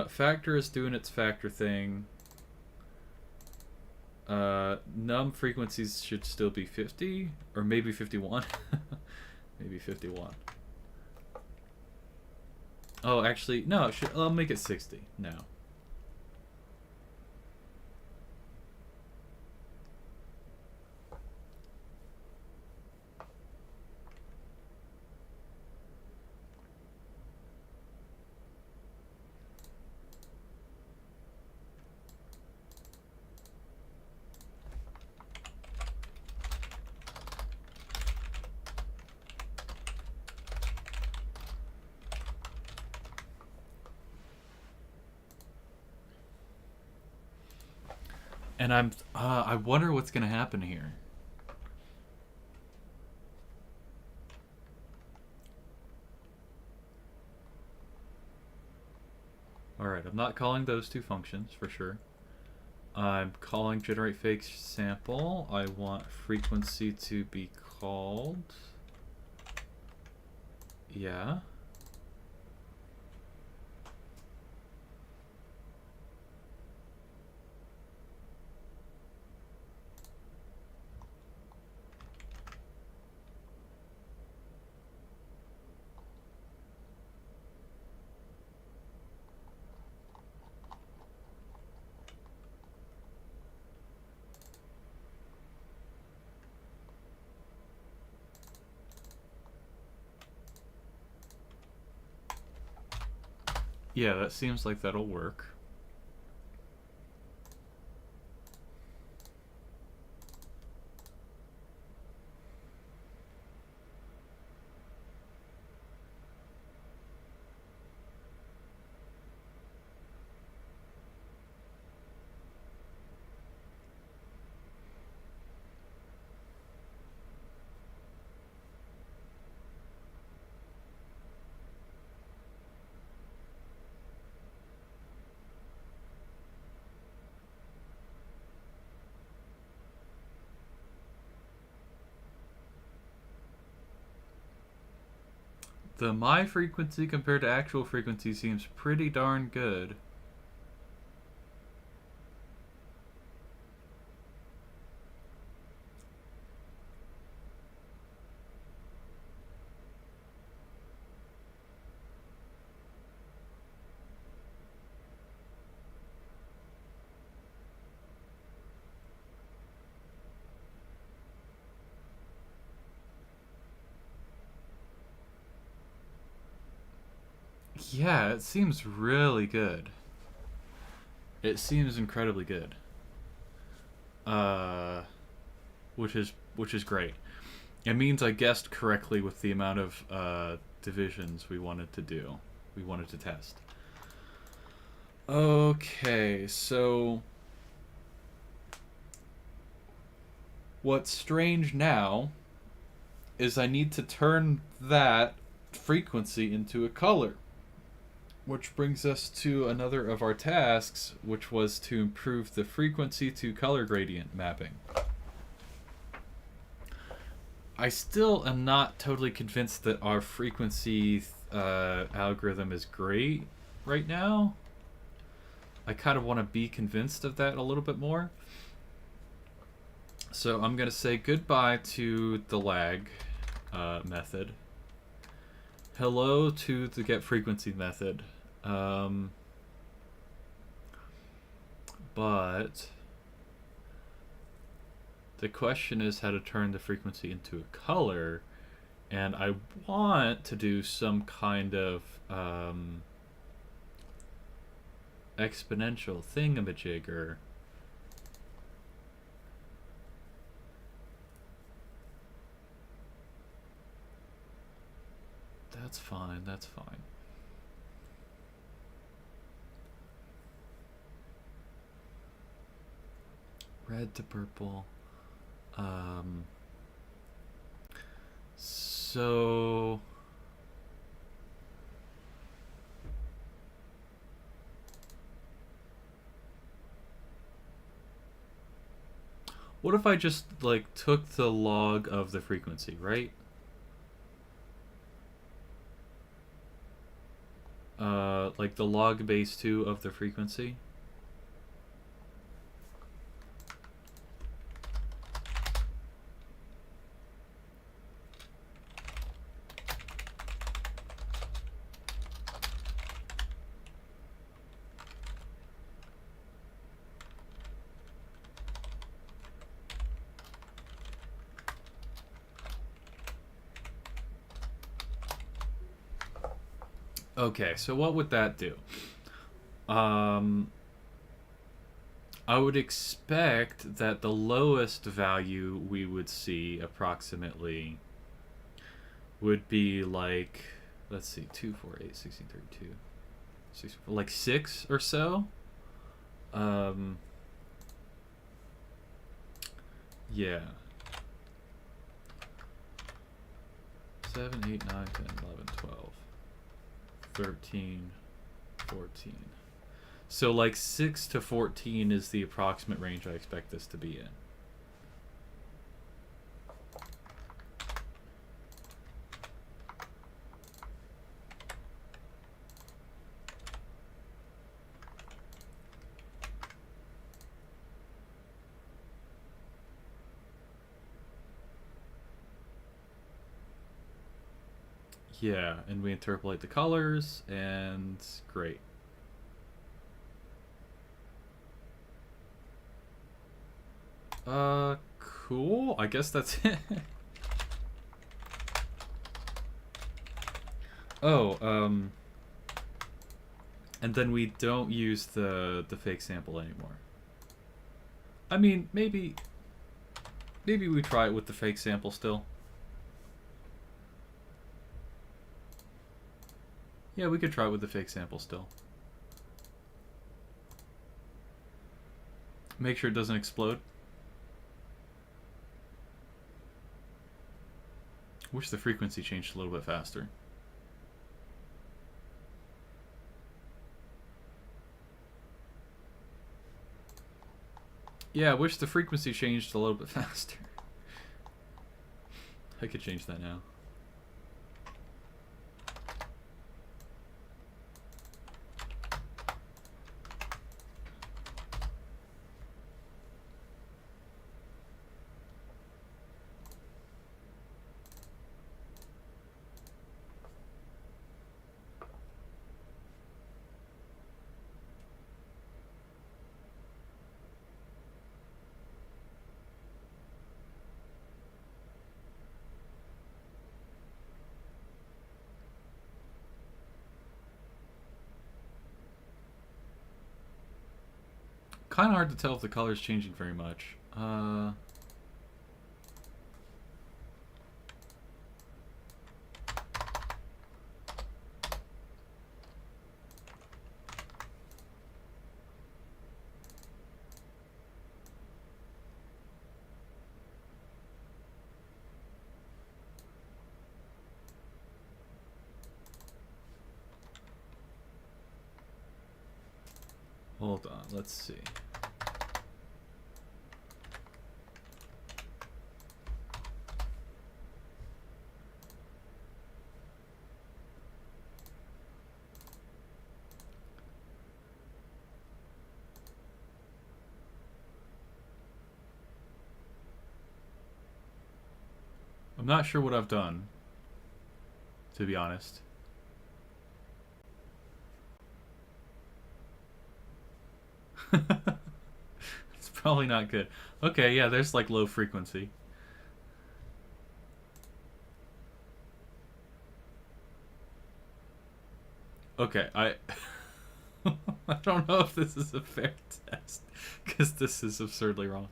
[SPEAKER 1] Factor is doing its factor thing. Num frequencies should still be 50, or maybe 51. Maybe 51. Oh, actually, no. I'll make it 60 now. And I wonder what's gonna happen here. Alright, I'm not calling those two functions for sure. I'm calling generate fake sample. I want frequency to be called. Yeah. Yeah, that seems like that'll work. The my frequency compared to actual frequency seems pretty darn good. Yeah, it seems really good. It seems incredibly good. Uh, which is great. It means I guessed correctly with the amount of divisions we wanted to do. We wanted to test. Okay, so what's strange now is I need to turn that frequency into a color. Which brings us to another of our tasks, which was to improve the frequency to color gradient mapping. I still am not totally convinced that our frequency algorithm is great right now. I kind of want to be convinced of that a little bit more. So I'm going to say goodbye to the lag method. Hello to the get frequency method. But the question is how to turn the frequency into a color, and I want to do some kind of exponential thingamajigger. That's fine, that's fine. Red to purple. So what if I just like took the log of the frequency, right? Like the log base 2 of the frequency. Okay, so what would that do? I would expect that the lowest value we would see approximately would be like, let's see, 2, 4, 8, 16, 32, 6, like 6 or so. Yeah. 7, 8, 9, 10, 11, 12, 13, 14. So like 6 to 14 is the approximate range I expect this to be in. Yeah, and we interpolate the colors, and great. Cool. I guess that's it. Oh, and then we don't use the fake sample anymore. I mean, maybe we try it with the fake sample still. Yeah, we could try it with the fake sample still. Make sure it doesn't explode. Wish the frequency changed a little bit faster. Yeah, I wish the frequency changed a little bit faster. I could change that now. kind of hard to tell if the color's changing very much. Hold on, let's see. I'm not sure what I've done, to be honest. It's probably not good. Okay, yeah, there's like low frequency. Okay, I don't know if this is a fair test because this is absurdly wrong.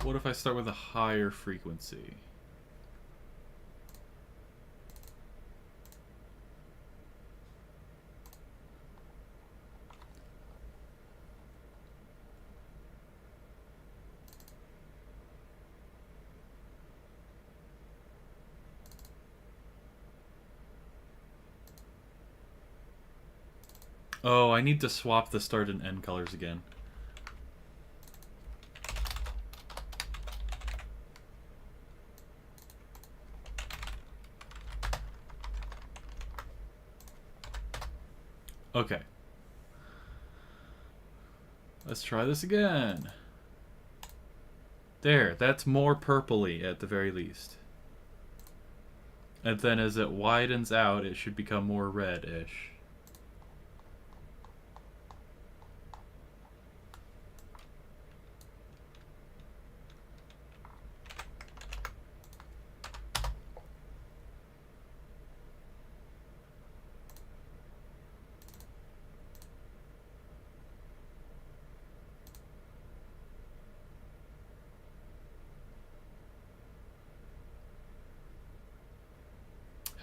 [SPEAKER 1] What if I start with a higher frequency? Oh, I need to swap the start and end colors again. Okay. Let's try this again. There, that's more purpley at the very least. And then as it widens out, it should become more red-ish.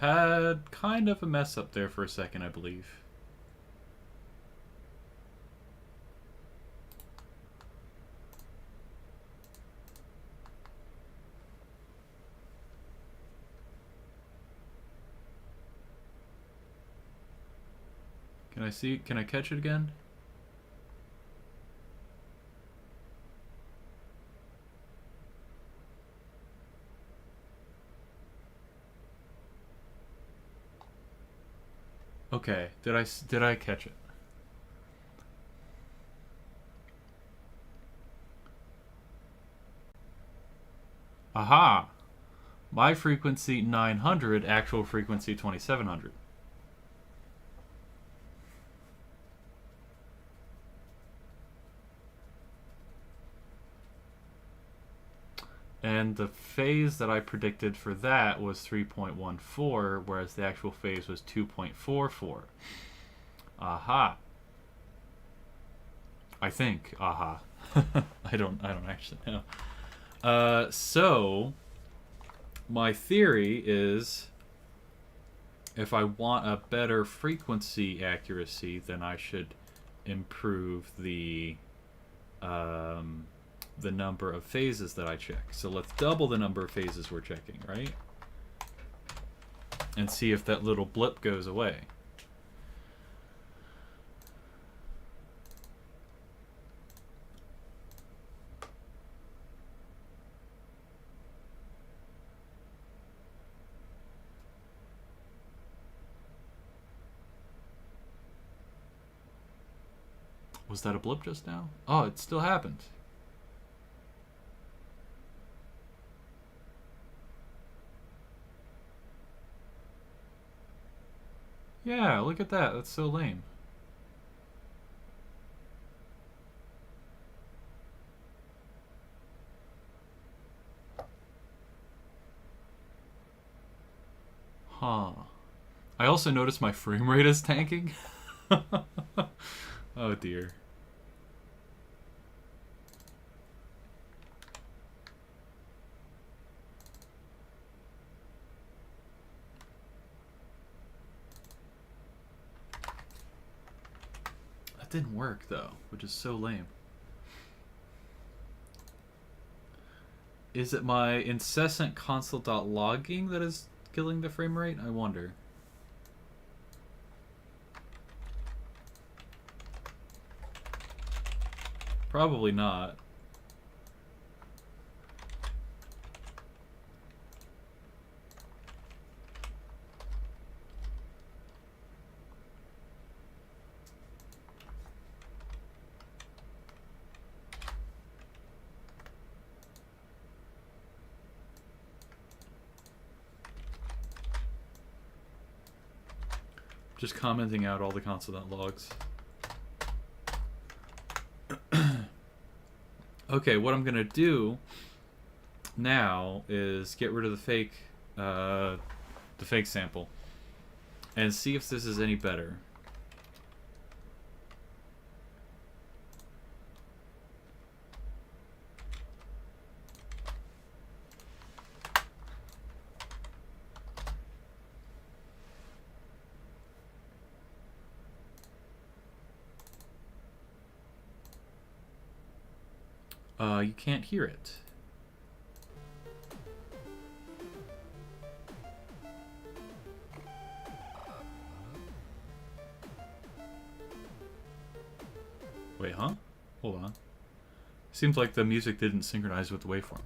[SPEAKER 1] Had kind of a mess up there for a second, I believe. Can I catch it again? Okay, did I catch it? Aha! My frequency 900, actual frequency 2700. And the phase that I predicted for that was 3.14, whereas the actual phase was 2.44. Aha. I think. Aha. I don't actually know. So my theory is if I want a better frequency accuracy, then I should improve the number of phases that I check. So let's double the number of phases we're checking, right? And see if that little blip goes away. Was that a blip just now? Oh, it still happened. Yeah, look at that. That's so lame. Huh. I also noticed my frame rate is tanking. Oh dear. That didn't work though, which is so lame. Is it my incessant console.logging that is killing the frame rate? I wonder. Probably not. Just commenting out all the console.logs. Okay, what I'm gonna do now is get rid of the fake sample, and see if this is any better. You can't hear it. Wait, huh? Hold on. Seems like the music didn't synchronize with the waveform.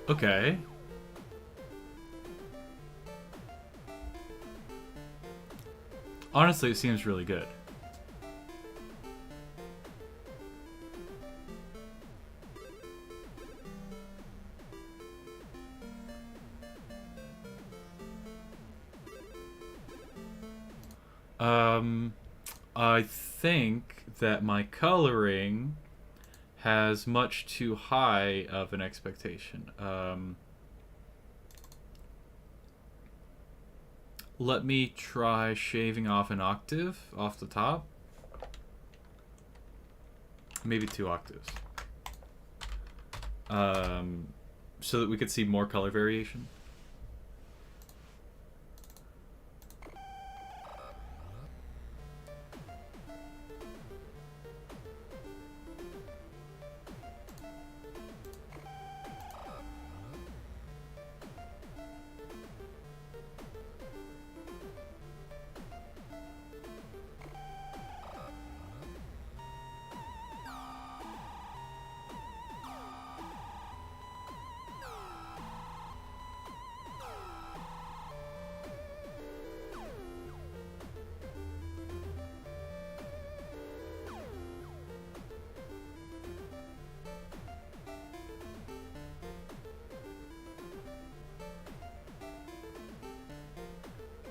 [SPEAKER 1] Okay. Honestly, it seems really good. I think that my coloring has much too high of an expectation. Let me try shaving off an octave off the top. Maybe 2 octaves. So that we could see more color variation.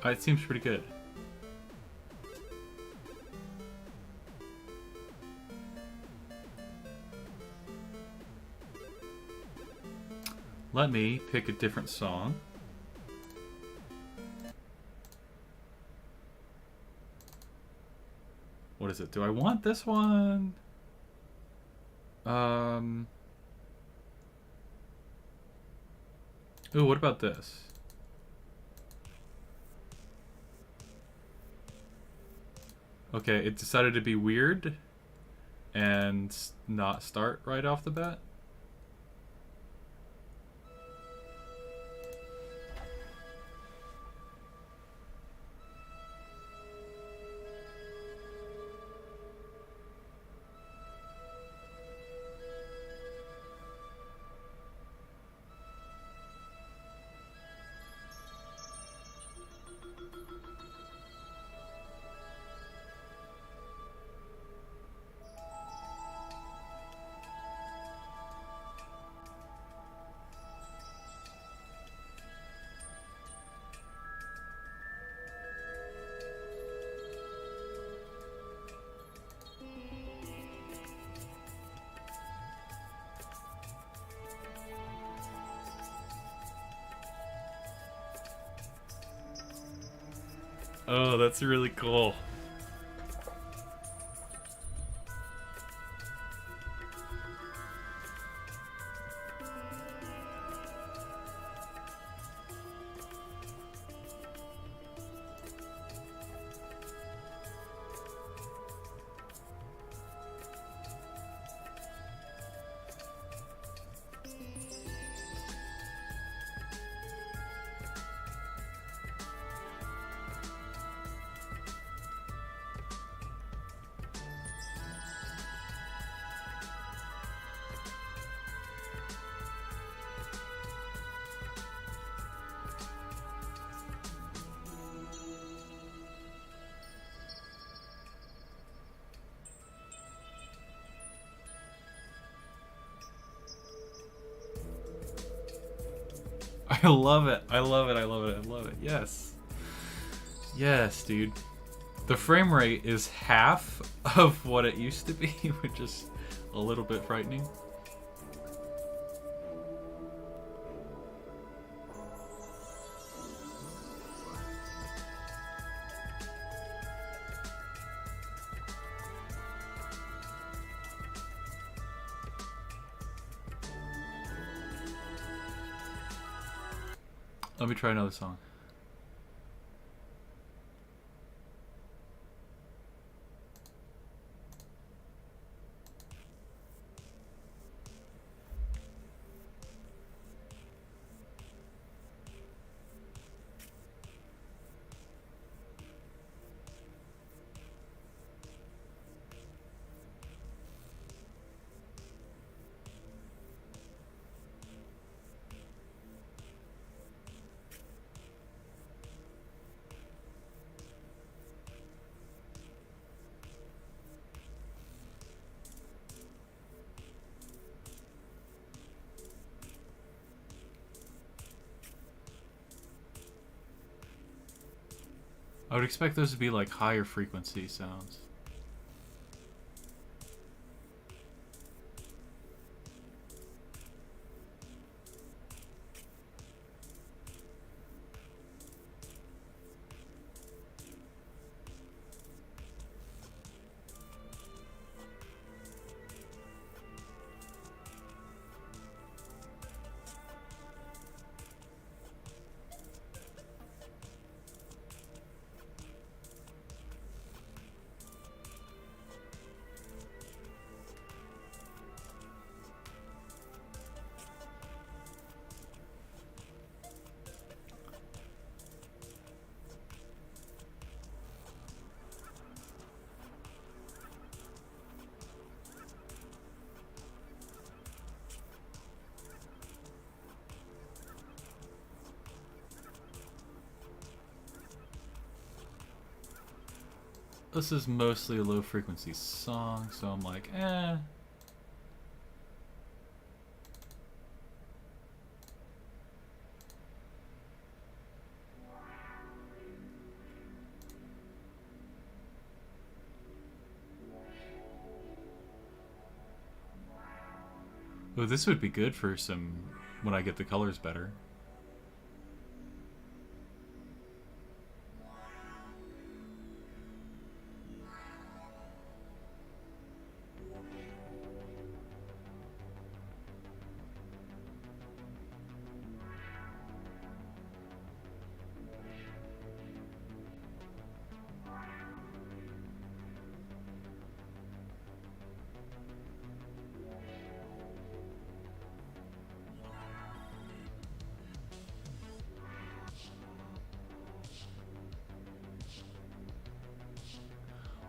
[SPEAKER 1] It seems pretty good. Let me pick a different song. What is it? Do I want this one? Ooh, what about this? Okay, it decided to be weird and not start right off the bat. Oh, that's really cool. I love it. I love it. I love it. I love it. Yes. Yes, dude. The frame rate is half of what it used to be, which is a little bit frightening. Let me try another song. I would expect those to be like higher frequency sounds. This is mostly a low frequency song, so I'm like, eh. Oh, this would be good for some when I get the colors better.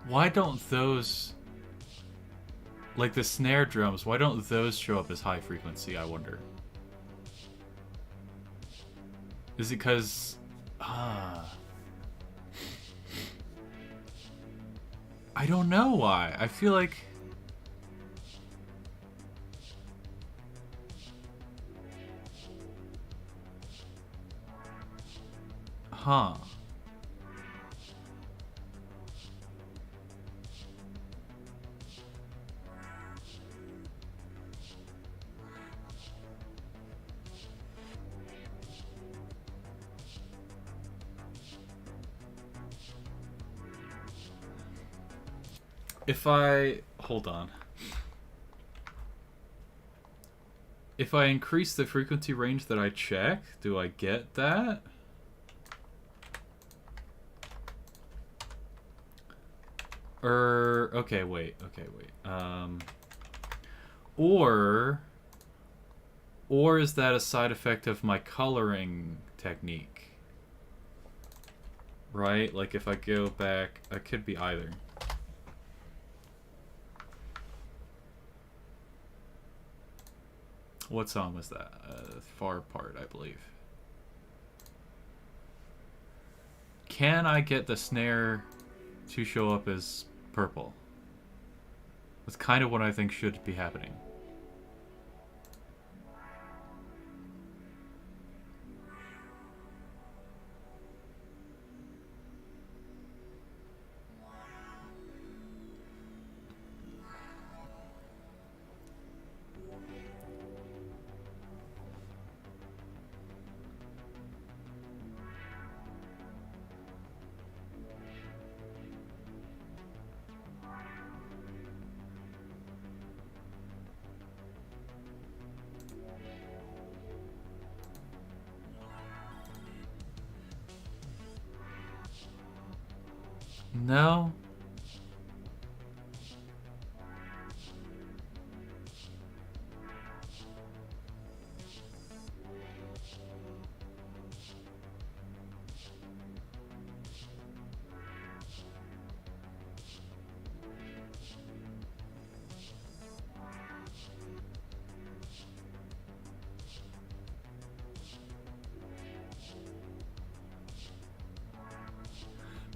[SPEAKER 1] Why don't those, like the snare drums, why don't those show up as high frequency, I wonder? Is it because... I don't know why. I feel like... Huh. If I... Hold on. If I increase the frequency range that I check, do I get that? Okay, wait. Or is that a side effect of my coloring technique? Right? Like if I go back, it could be either. What song was that? Far Apart, I believe. Can I get the snare to show up as purple? That's kind of what I think should be happening. No?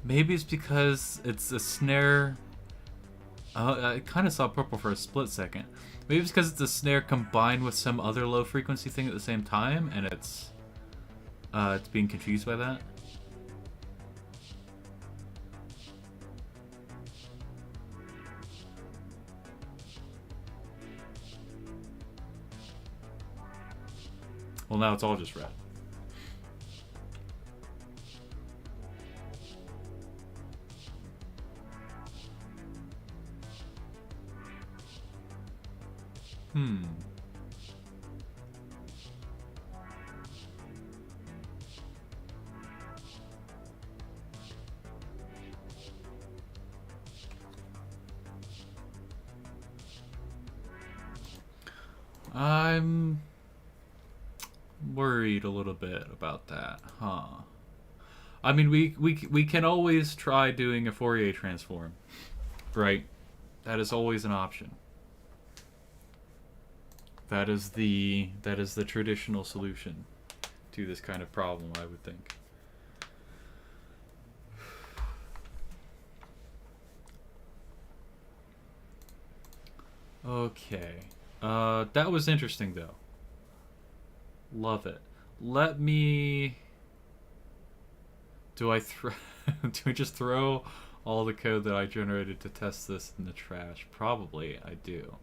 [SPEAKER 1] Maybe it's because it's a snare. I kind of saw purple for a split second. Maybe it's because it's a snare combined with some other low frequency thing at the same time, and it's being confused by that. Well, now it's all just red. I'm worried a little bit about that, huh? I mean, we can always try doing a Fourier transform, right? That is always an option. That is the traditional solution to this kind of problem, I would think. Okay. That was interesting, though. Love it. Let me... Do I just throw all the code that I generated to test this in the trash? Probably I do.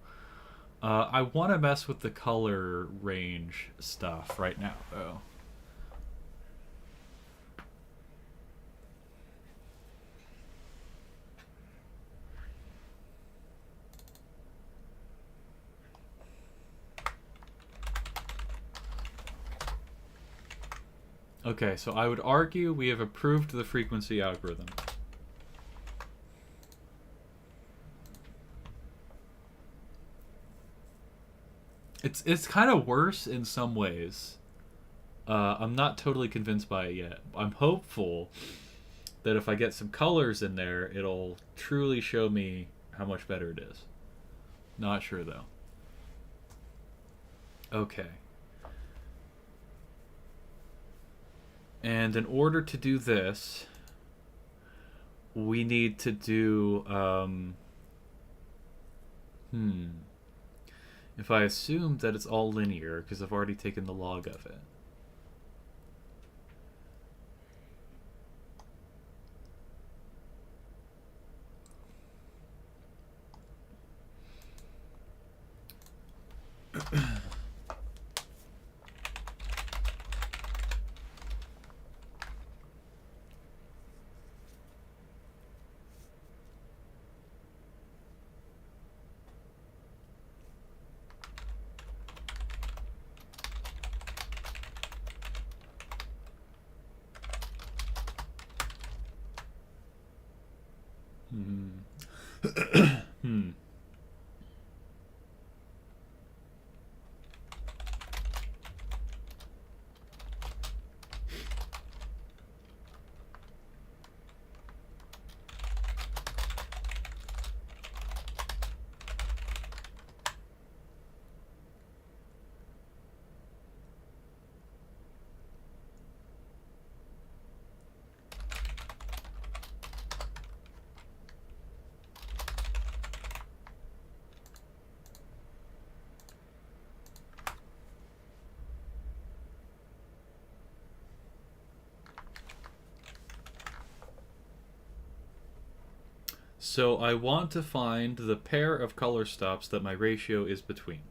[SPEAKER 1] I want to mess with the color range stuff right now, though. Okay, so I would argue we have approved the frequency algorithm. It's kind of worse in some ways. I'm not totally convinced by it yet. I'm hopeful that if I get some colors in there, it'll truly show me how much better it is. Not sure though. Okay. And in order to do this, we need to do, if I assume that it's all linear, because I've already taken the log of it. So I want to find the pair of color stops that my ratio is between.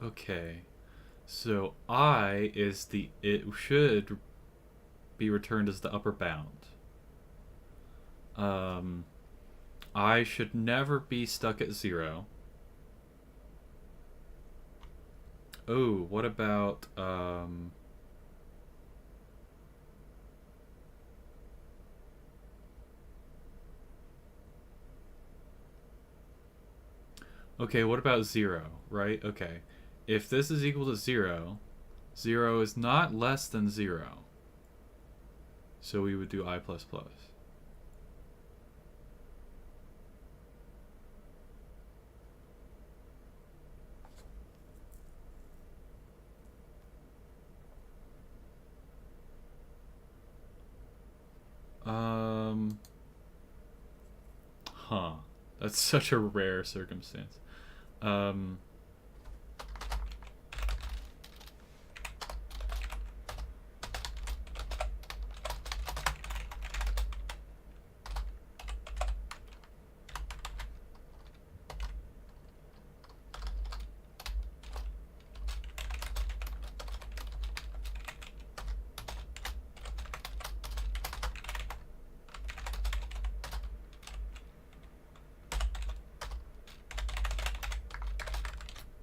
[SPEAKER 1] Okay, so I is it should be returned as the upper bound. Um, I should never be stuck at 0. Oh, what about, okay, what about 0, right? Okay. If this is equal to 0, 0 is not less than 0. So we would do I plus plus. Huh. That's such a rare circumstance.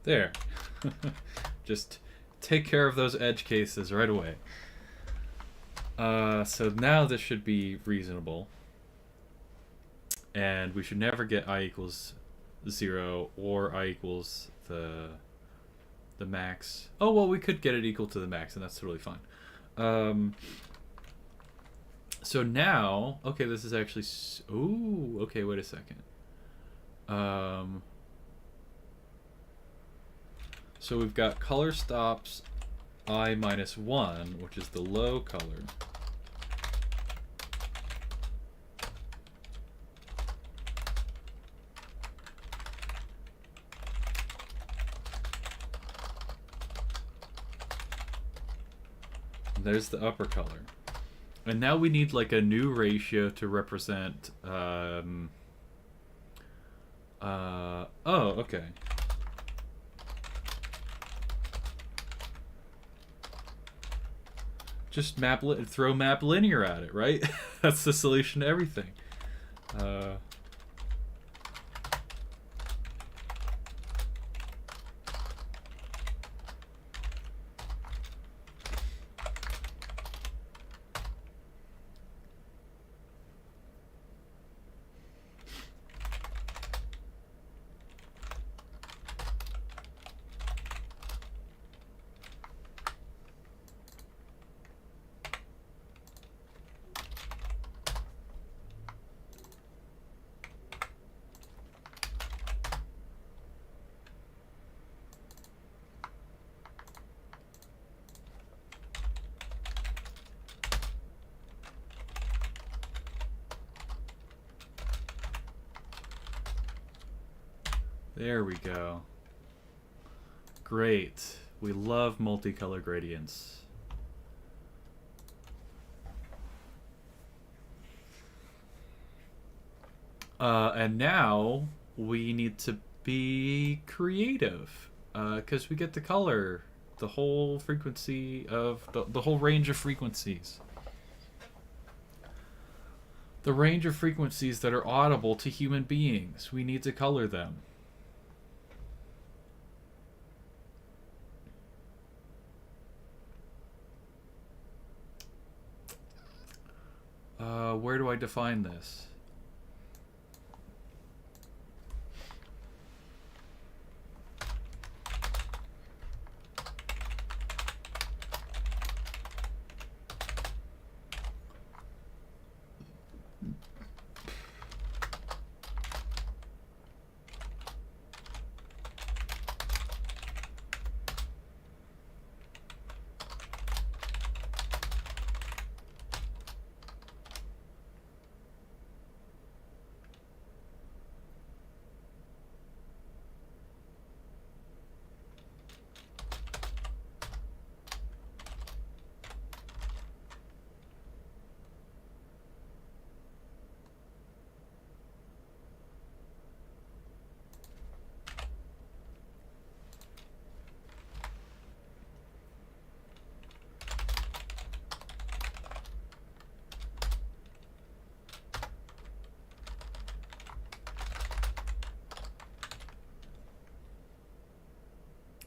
[SPEAKER 1] There. Just take care of those edge cases right away. So now this should be reasonable. And we should never get I equals 0 or I equals the max. Oh, well, we could get it equal to the max, and that's totally fine. So now, okay, this is actually... Ooh, okay, wait a second. So we've got color stops I minus 1, which is the low color. There's the upper color. And now we need like a new ratio to represent oh, okay. Just throw map linear at it, right? That's the solution to everything. There we go. Great. We love multicolor gradients. And now we need to be creative, because we get to color the whole frequency of the whole range of frequencies. The range of frequencies that are audible to human beings. We need to color them. Where do I define this?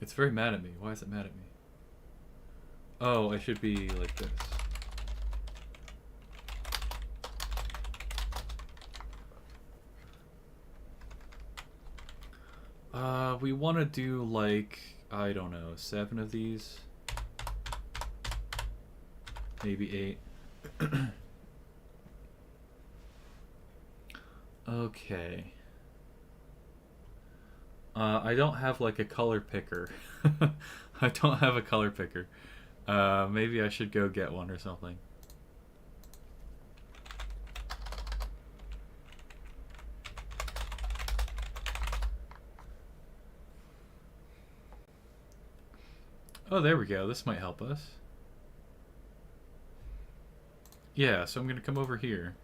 [SPEAKER 1] It's very mad at me. Why is it mad at me? Oh, I should be like this. We want to do like, I don't know, 7 of these. Maybe 8. Okay. I don't have like a color picker. I don't have a color picker. Maybe I should go get one or something. Oh, there we go. This might help us. Yeah, so I'm going to come over here.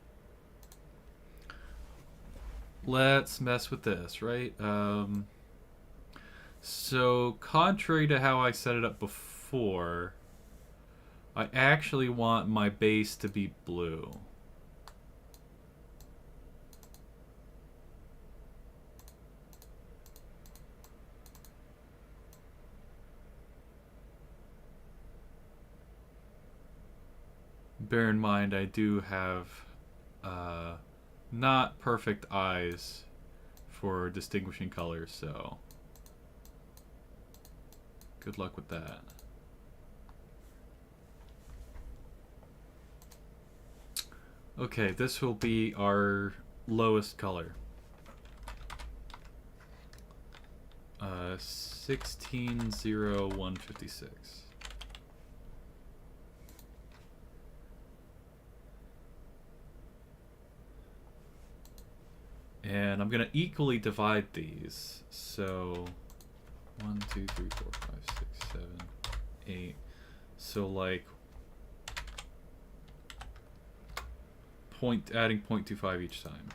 [SPEAKER 1] Let's mess with this, right? So, contrary to how I set it up before, I actually want my base to be blue. Bear in mind, I do have not perfect eyes for distinguishing colors, so good luck with that. Okay, this will be our lowest color. 160156. And I'm gonna equally divide these. So 1, 2, 3, 4, 5, 6, 7, 8. So like adding 0.25 each time.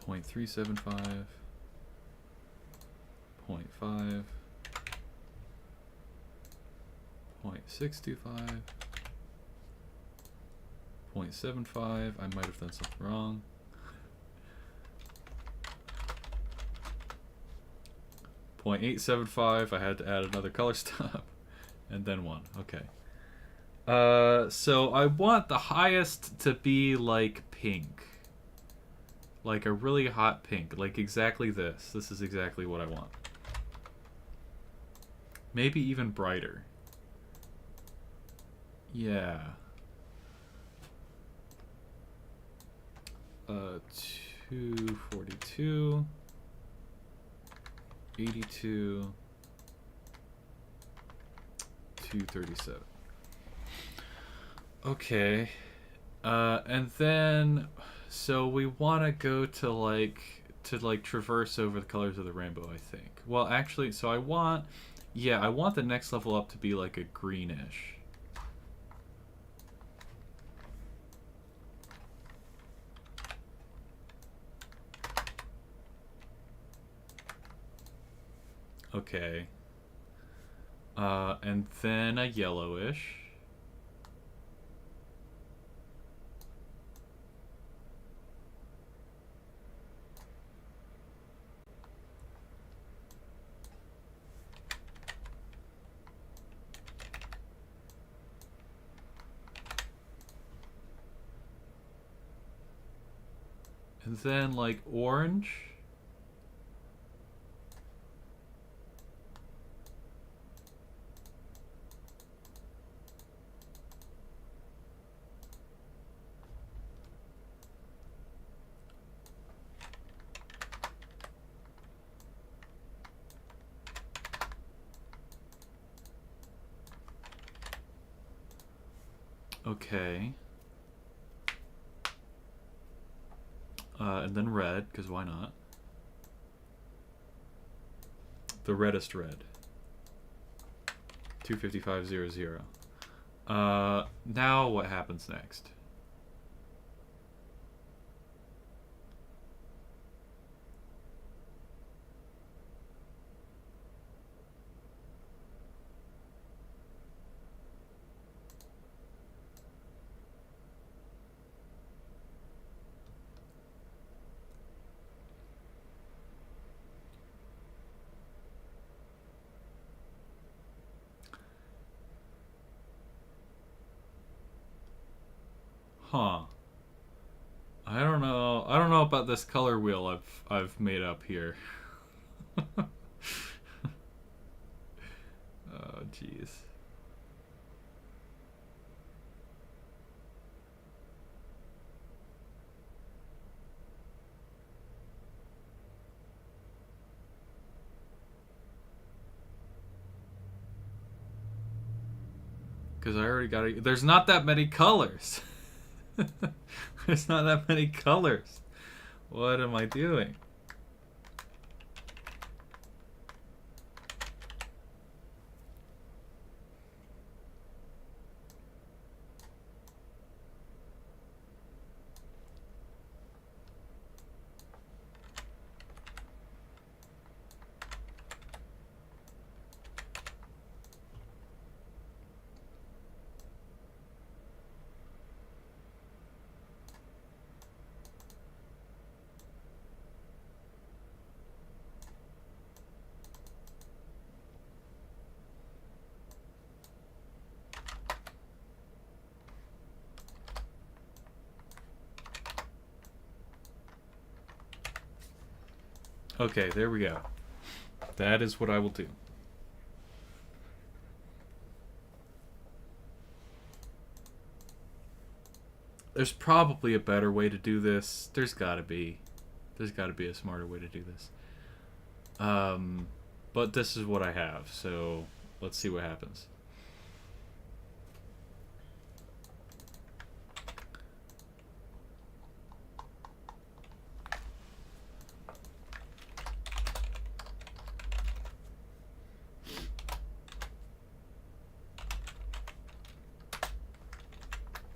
[SPEAKER 1] Point 375, 0.5, 0.625, 0.75. I might have done something wrong. 0.875. I had to add another color stop, and then 1. Okay. So I want the highest to be like pink. Like a really hot pink. Like exactly this. This is exactly what I want. Maybe even brighter. Yeah. 242. 82. 237. Okay. And then, so we want to go to like traverse over the colors of the rainbow, I think. Well, actually, so I want the next level up to be like a greenish. Okay. And then a yellowish. And then like orange. Okay. And then red, because why not? The reddest red. 25500. Now what happens next? Huh. I don't know. I don't know about this color wheel I've made up here. Oh, jeez. Because I already got it. There's not that many colors. There's not that many colors. What am I doing? Okay, there we go. That is what I will do. There's probably a better way to do this. There's gotta be. There's gotta be a smarter way to do this. But this is what I have, so let's see what happens.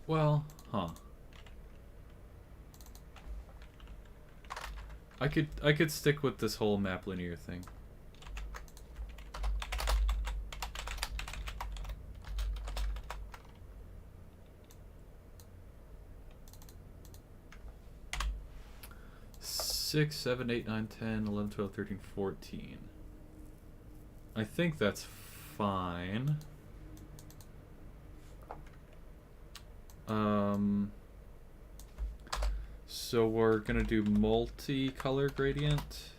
[SPEAKER 1] Well, huh. I could stick with this whole map linear thing. Six, 7, 8, 9, 10, 11, 12, 13, 14. I think that's fine. So we're gonna do multi-color gradient.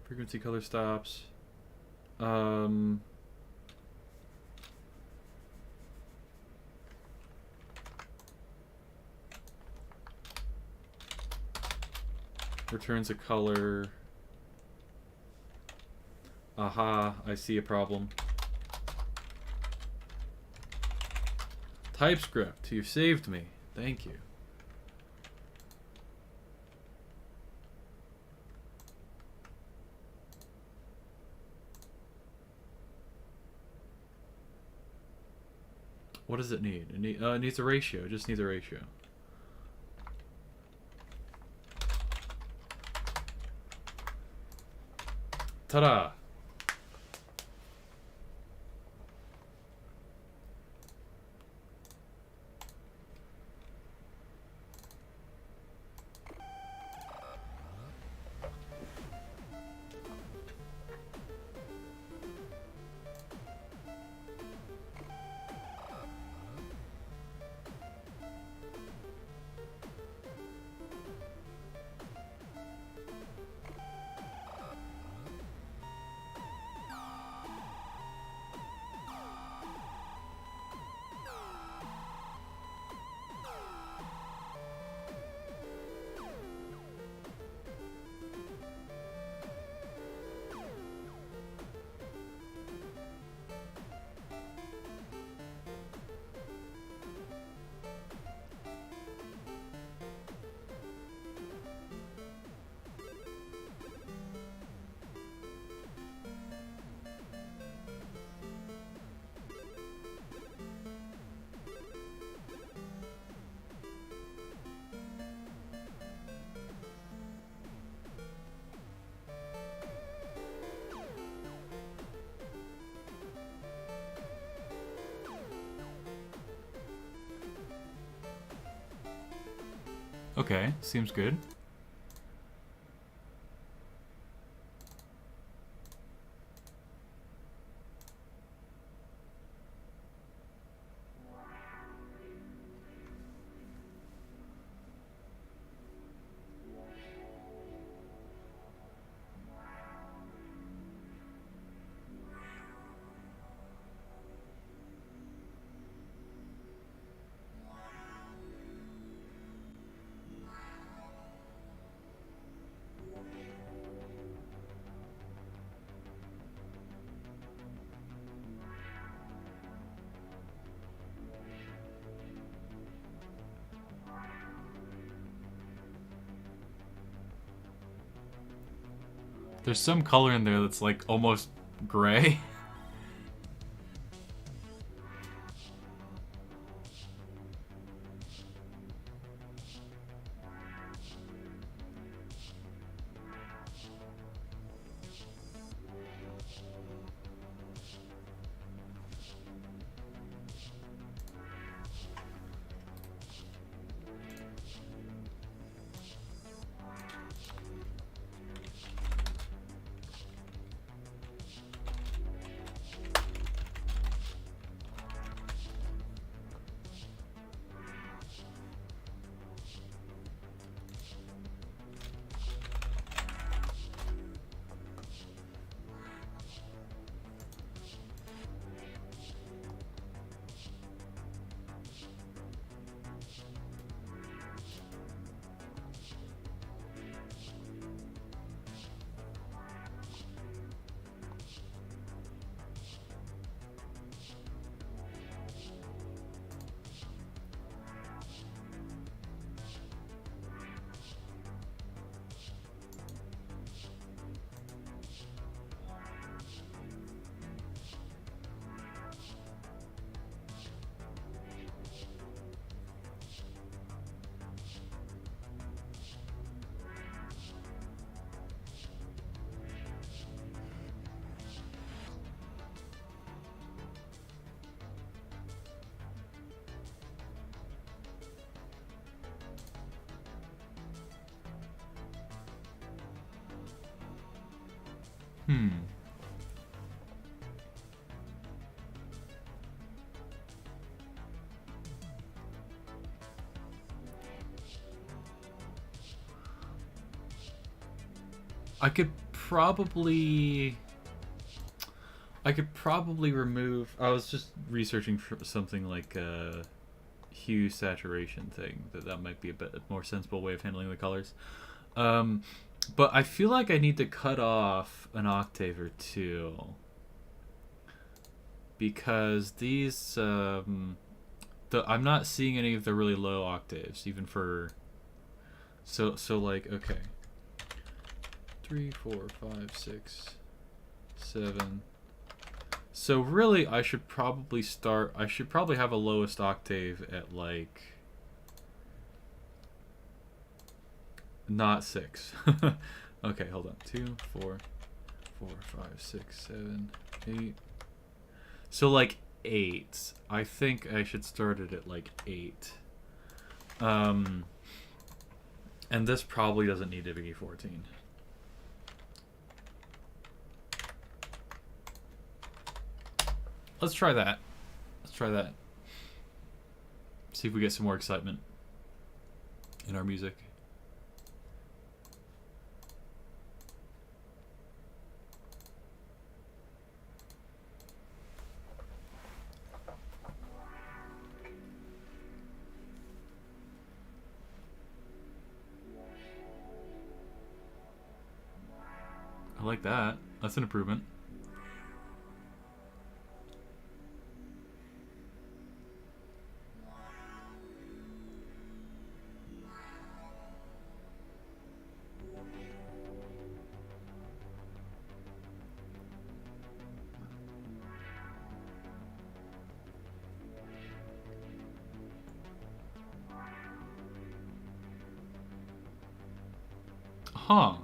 [SPEAKER 1] Frequency color stops. Returns a color. Aha, I see a problem. TypeScript, you saved me. Thank you. What does it need? It needs a ratio. It just needs a ratio. Ta-da! Okay, seems good. There's some color in there that's like almost gray. Hmm. I could probably... I could probably remove... I was just researching for something like a hue saturation thing. That might be a bit more sensible way of handling the colors. But I feel like I need to cut off an octave or two. Because these... I'm not seeing any of the really low octaves, even for... So like, okay. 3, 4, 5, 6, 7... So really, I should probably have a lowest octave at like not 6. Okay, hold on. 2, 4, 4, 5, 6, 7, 8. So like 8. I think I should start it at like 8. And this probably doesn't need to be 14. Let's try that. See if we get some more excitement in our music. I like that. That's an improvement. Huh.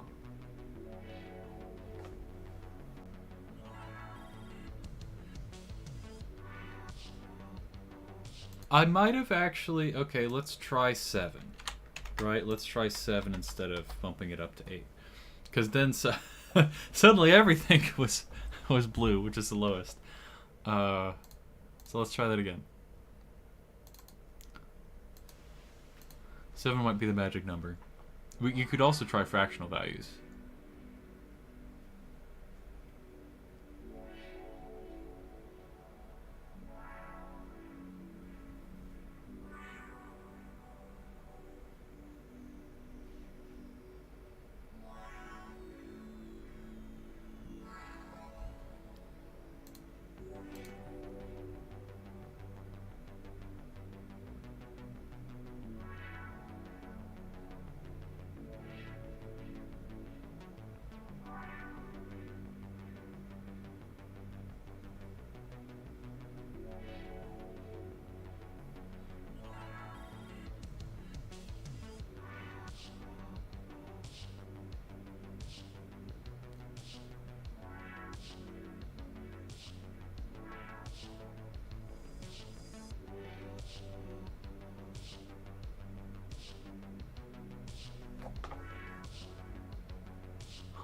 [SPEAKER 1] I might have actually... Okay, let's try 7. Right? Let's try 7 instead of bumping it up to 8. Because then suddenly everything was blue, which is the lowest. So let's try that again. 7 might be the magic number. You could also try fractional values.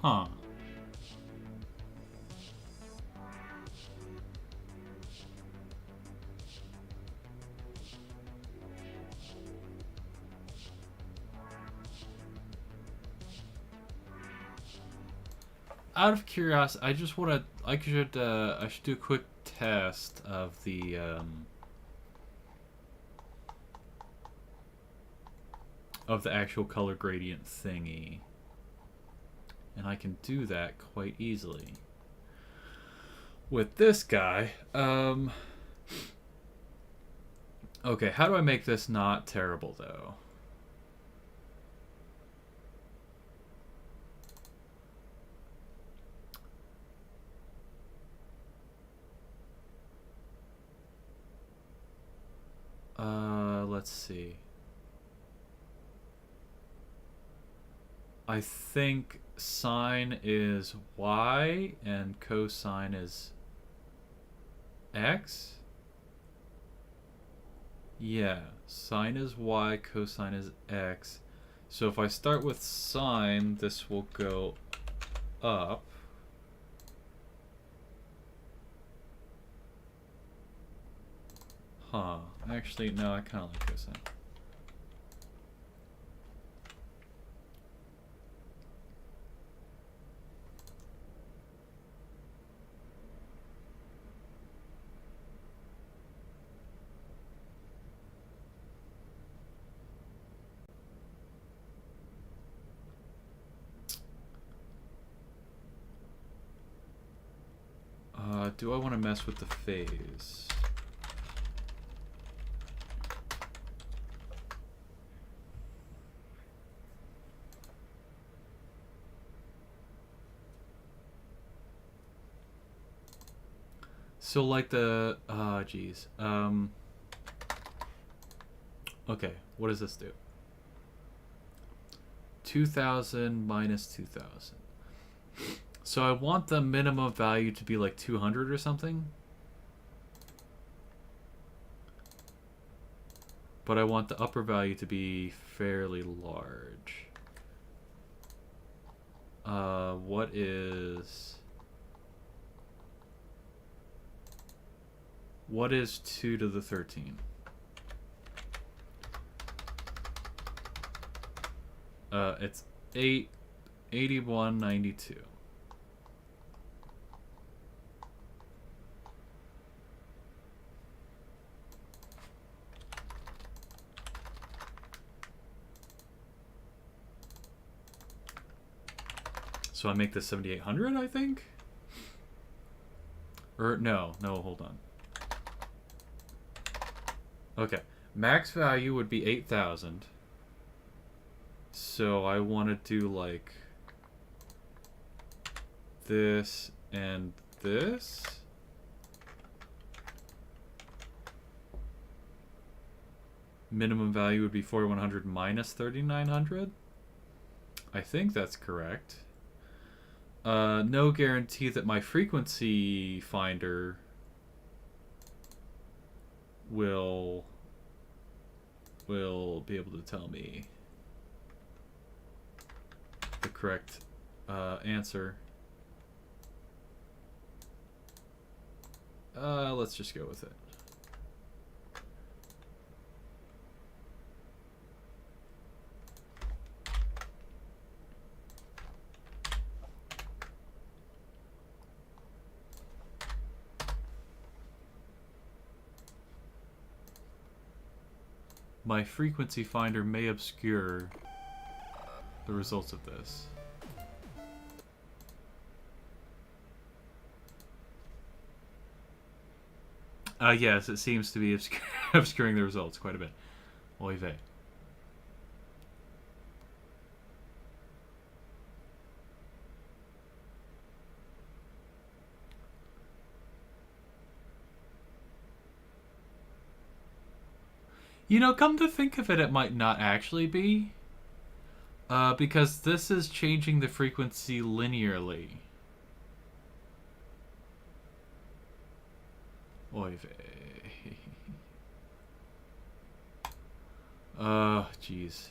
[SPEAKER 1] Huh. Out of curiosity, I just want to... I should do a quick test of the... of the actual color gradient thingy. And I can do that quite easily. With this guy, okay, how do I make this not terrible, though? Let's see. I think sine is y and cosine is x. Yeah, sine is y, cosine is x. So if I start with sine, this will go up. Huh. Actually, no, I kind of like this one. Do I want to mess with the phase? So like the geez. Okay, what does this do? 2000 minus 2000. So I want the minimum value to be like 200 or something. But I want the upper value to be fairly large. What is 2 to the 13? It's 8192. So I make this 7800, I think? Or no, hold on. Okay, max value would be 8000. So I want to do like this and this. Minimum value would be 4100 minus 3900. I think that's correct. No guarantee that my frequency finder will be able to tell me the correct answer. Let's just go with it. My frequency finder may obscure the results of this. Yes, it seems to be obscuring the results quite a bit. Oy vey. You know, come to think of it, it might not actually be. Because this is changing the frequency linearly. Oy vey. Jeez.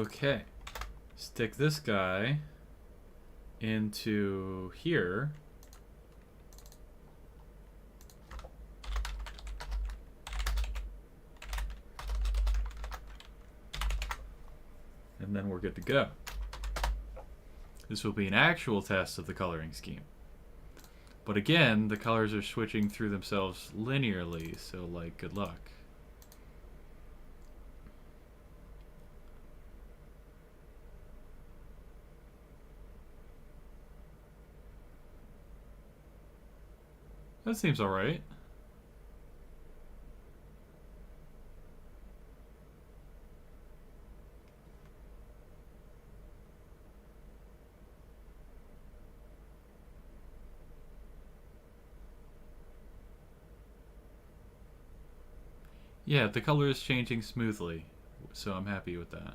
[SPEAKER 1] Okay. Stick this guy into here. And then we're good to go. This will be an actual test of the coloring scheme. But again, the colors are switching through themselves linearly, so like, good luck. That seems alright. Yeah, the color is changing smoothly, so I'm happy with that.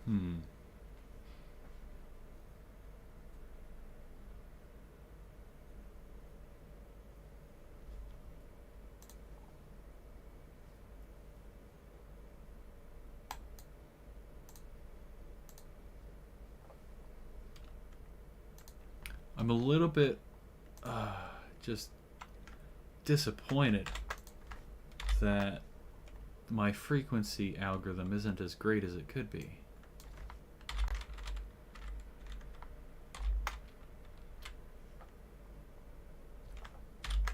[SPEAKER 1] Hmm. I'm a little bit just disappointed that my frequency algorithm isn't as great as it could be.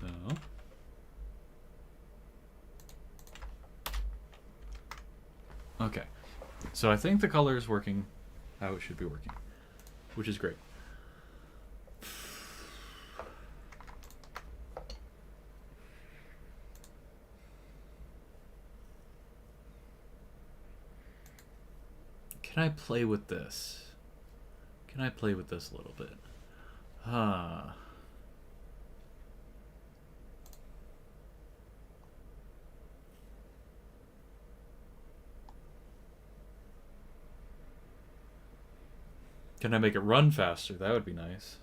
[SPEAKER 1] No. Okay. So I think the color is working how it should be working, which is great. Can I play with this? Can I play with this a little bit? Can I make it run faster? That would be nice.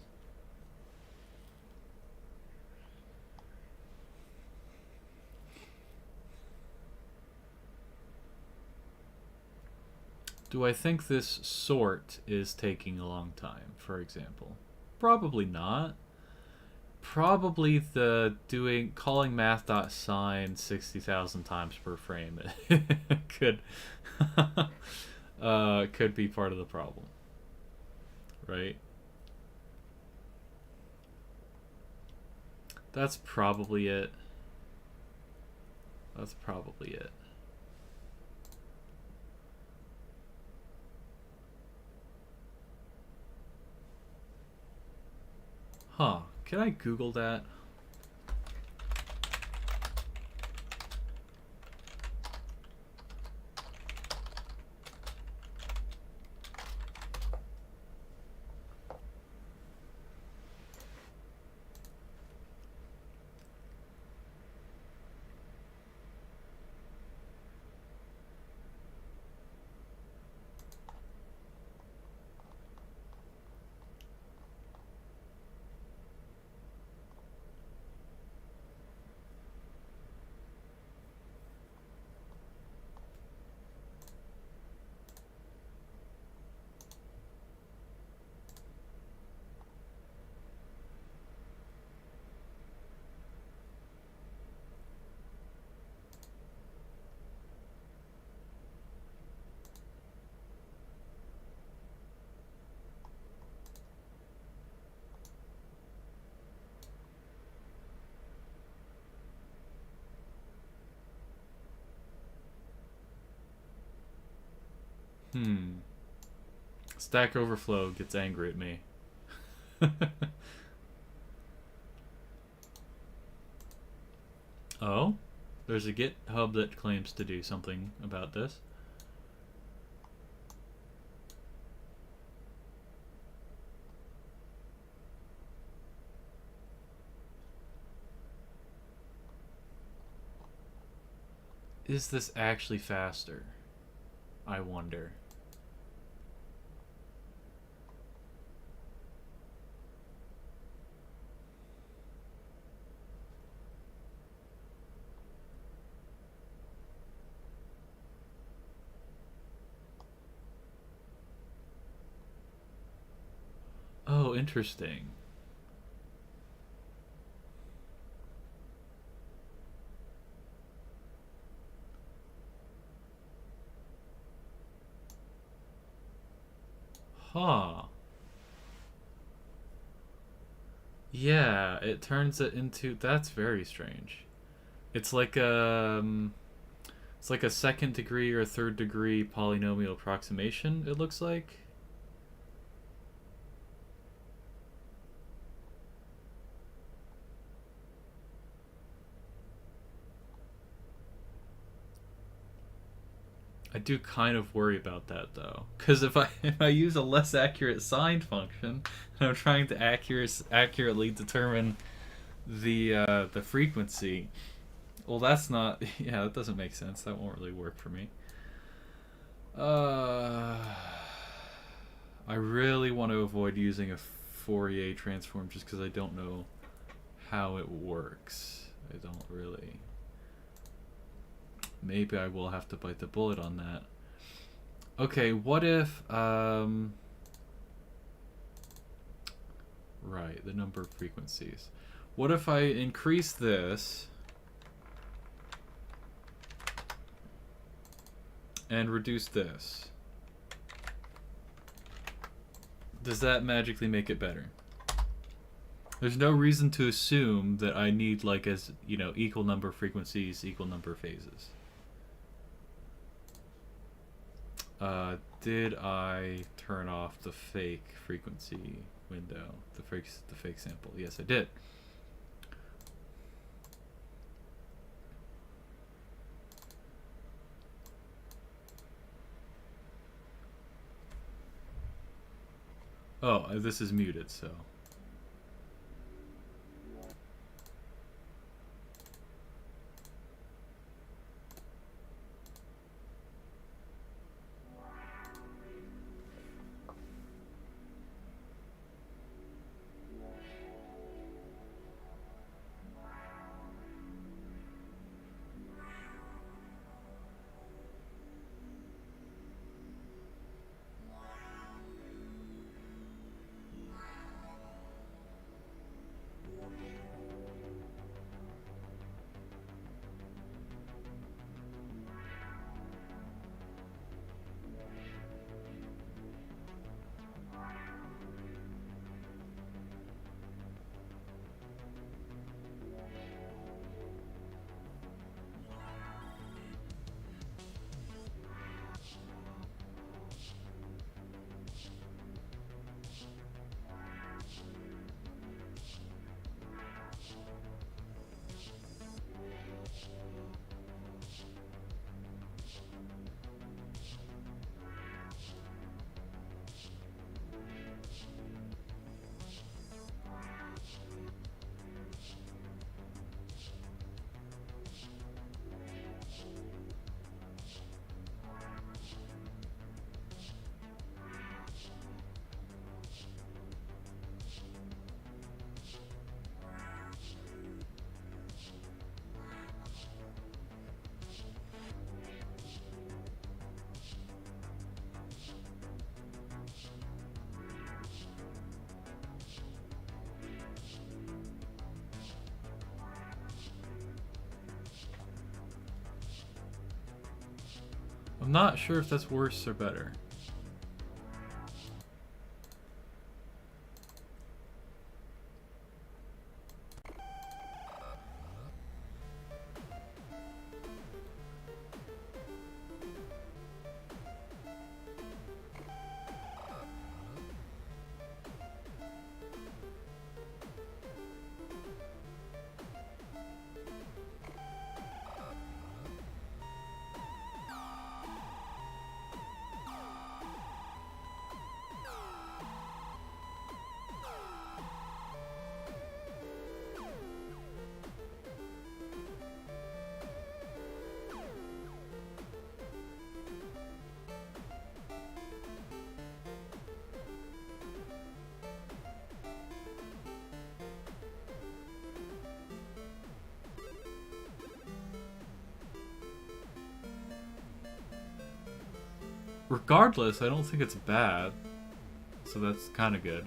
[SPEAKER 1] Do I think this sort is taking a long time, for example? Probably not. Probably the calling math.sign 60,000 times per frame could could be part of the problem. Right? That's probably it. That's probably it. Huh. Can I Google that? Stack Overflow gets angry at me. Oh? There's a GitHub that claims to do something about this. Is this actually faster? I wonder. Interesting. Huh. Yeah, it turns it into... That's very strange. It's like it's like a second degree or a third degree polynomial approximation, it looks like. I do kind of worry about that though, because if I use a less accurate sine function, and I'm trying to accurately determine the frequency, well, that's not. Yeah, that doesn't make sense. That won't really work for me. Uh, I really want to avoid using a Fourier transform just because I don't know how it works. I don't really. Maybe I will have to bite the bullet on that. Okay, what if right, the number of frequencies. What if I increase this and reduce this? Does that magically make it better? There's no reason to assume that I need, like, as, you know, equal number of frequencies, equal number of phases. Did I turn off the fake frequency window? The fake sample? Yes, I did. Oh, this is muted, so... I'm not sure if that's worse or better. Regardless, I don't think it's bad. So that's kind of good.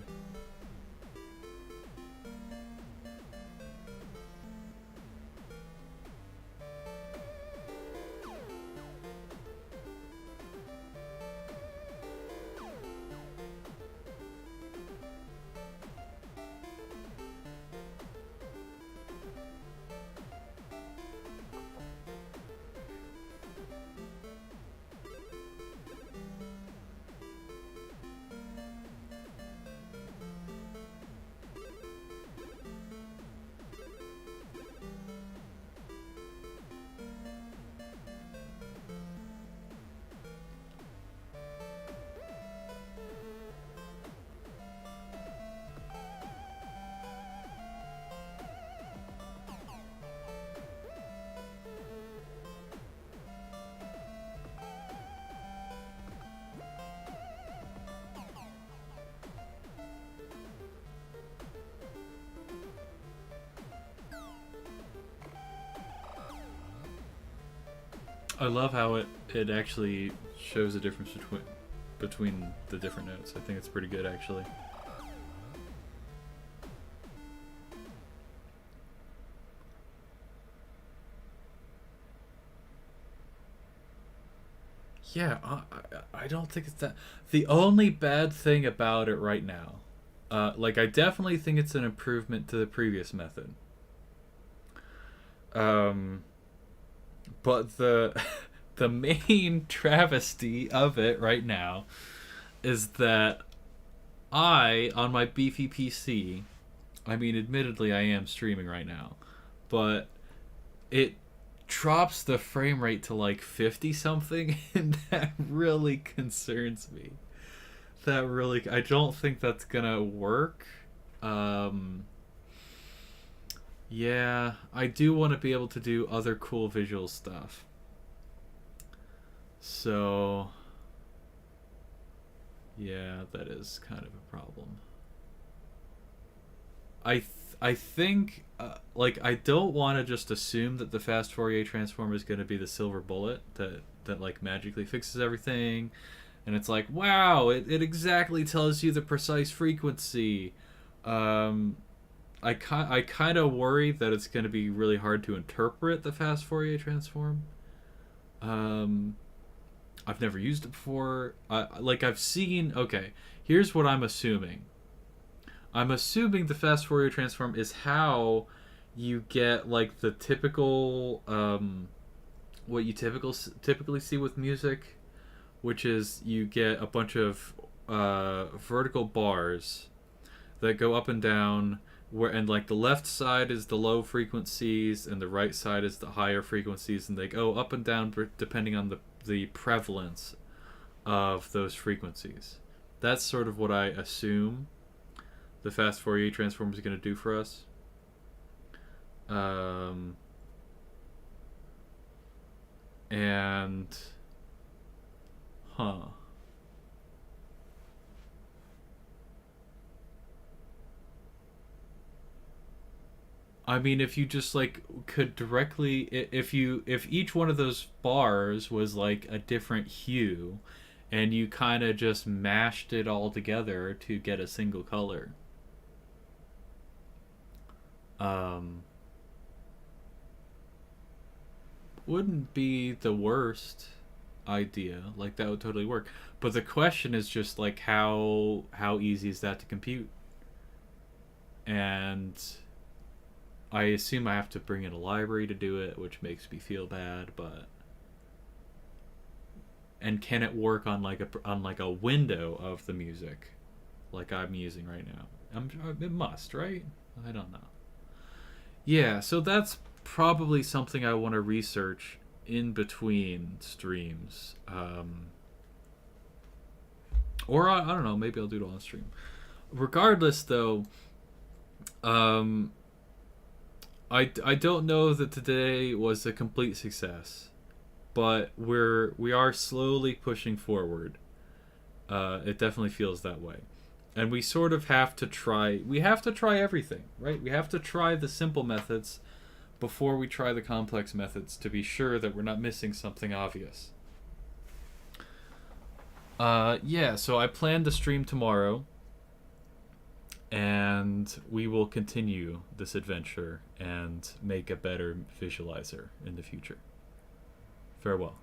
[SPEAKER 1] I love how it actually shows a difference between the different notes. I think it's pretty good, actually. Yeah, I don't think it's that. The only bad thing about it right now, like, I definitely think it's an improvement to the previous method. Um, but the the main travesty of it right now is that on my beefy PC, I mean, admittedly, I am streaming right now, but it drops the frame rate to like 50 something, and that really concerns me. I don't think that's gonna work. Um, yeah, I do want to be able to do other cool visual stuff. So, yeah, that is kind of a problem. I think like, I don't want to just assume that the fast Fourier transform is going to be the silver bullet that like magically fixes everything, and it's like, wow, it exactly tells you the precise frequency. Um, I kind of worry that it's going to be really hard to interpret the fast Fourier transform. Um, I've never used it before. Like, I've seen. Okay, here's what I'm assuming. I'm assuming the fast Fourier transform is how you get like the typical what you typically see with music, which is you get a bunch of vertical bars that go up and down, where and like the left side is the low frequencies and the right side is the higher frequencies, and they go up and down depending on the prevalence of those frequencies. That's sort of what I assume the fast Fourier transform is going to do for us. Um, and huh. I mean, if you just like could directly, if each one of those bars was like a different hue, and you kind of just mashed it all together to get a single color, um, wouldn't be the worst idea. Like, that would totally work. But the question is just like, how easy is that to compute? And I assume I have to bring in a library to do it, which makes me feel bad. But and can it work on like a window of the music, like I'm using right now? It must, right? I don't know. Yeah, so that's probably something I want to research in between streams. Or I don't know, maybe I'll do it on stream. Regardless, though, um, I don't know that today was a complete success, but we are slowly pushing forward. It definitely feels that way, and we sort of have to try. We have to try everything, right? We have to try the simple methods before we try the complex methods to be sure that we're not missing something obvious. Yeah, so I plan to stream tomorrow, and we will continue this adventure and make a better visualizer in the future. Farewell.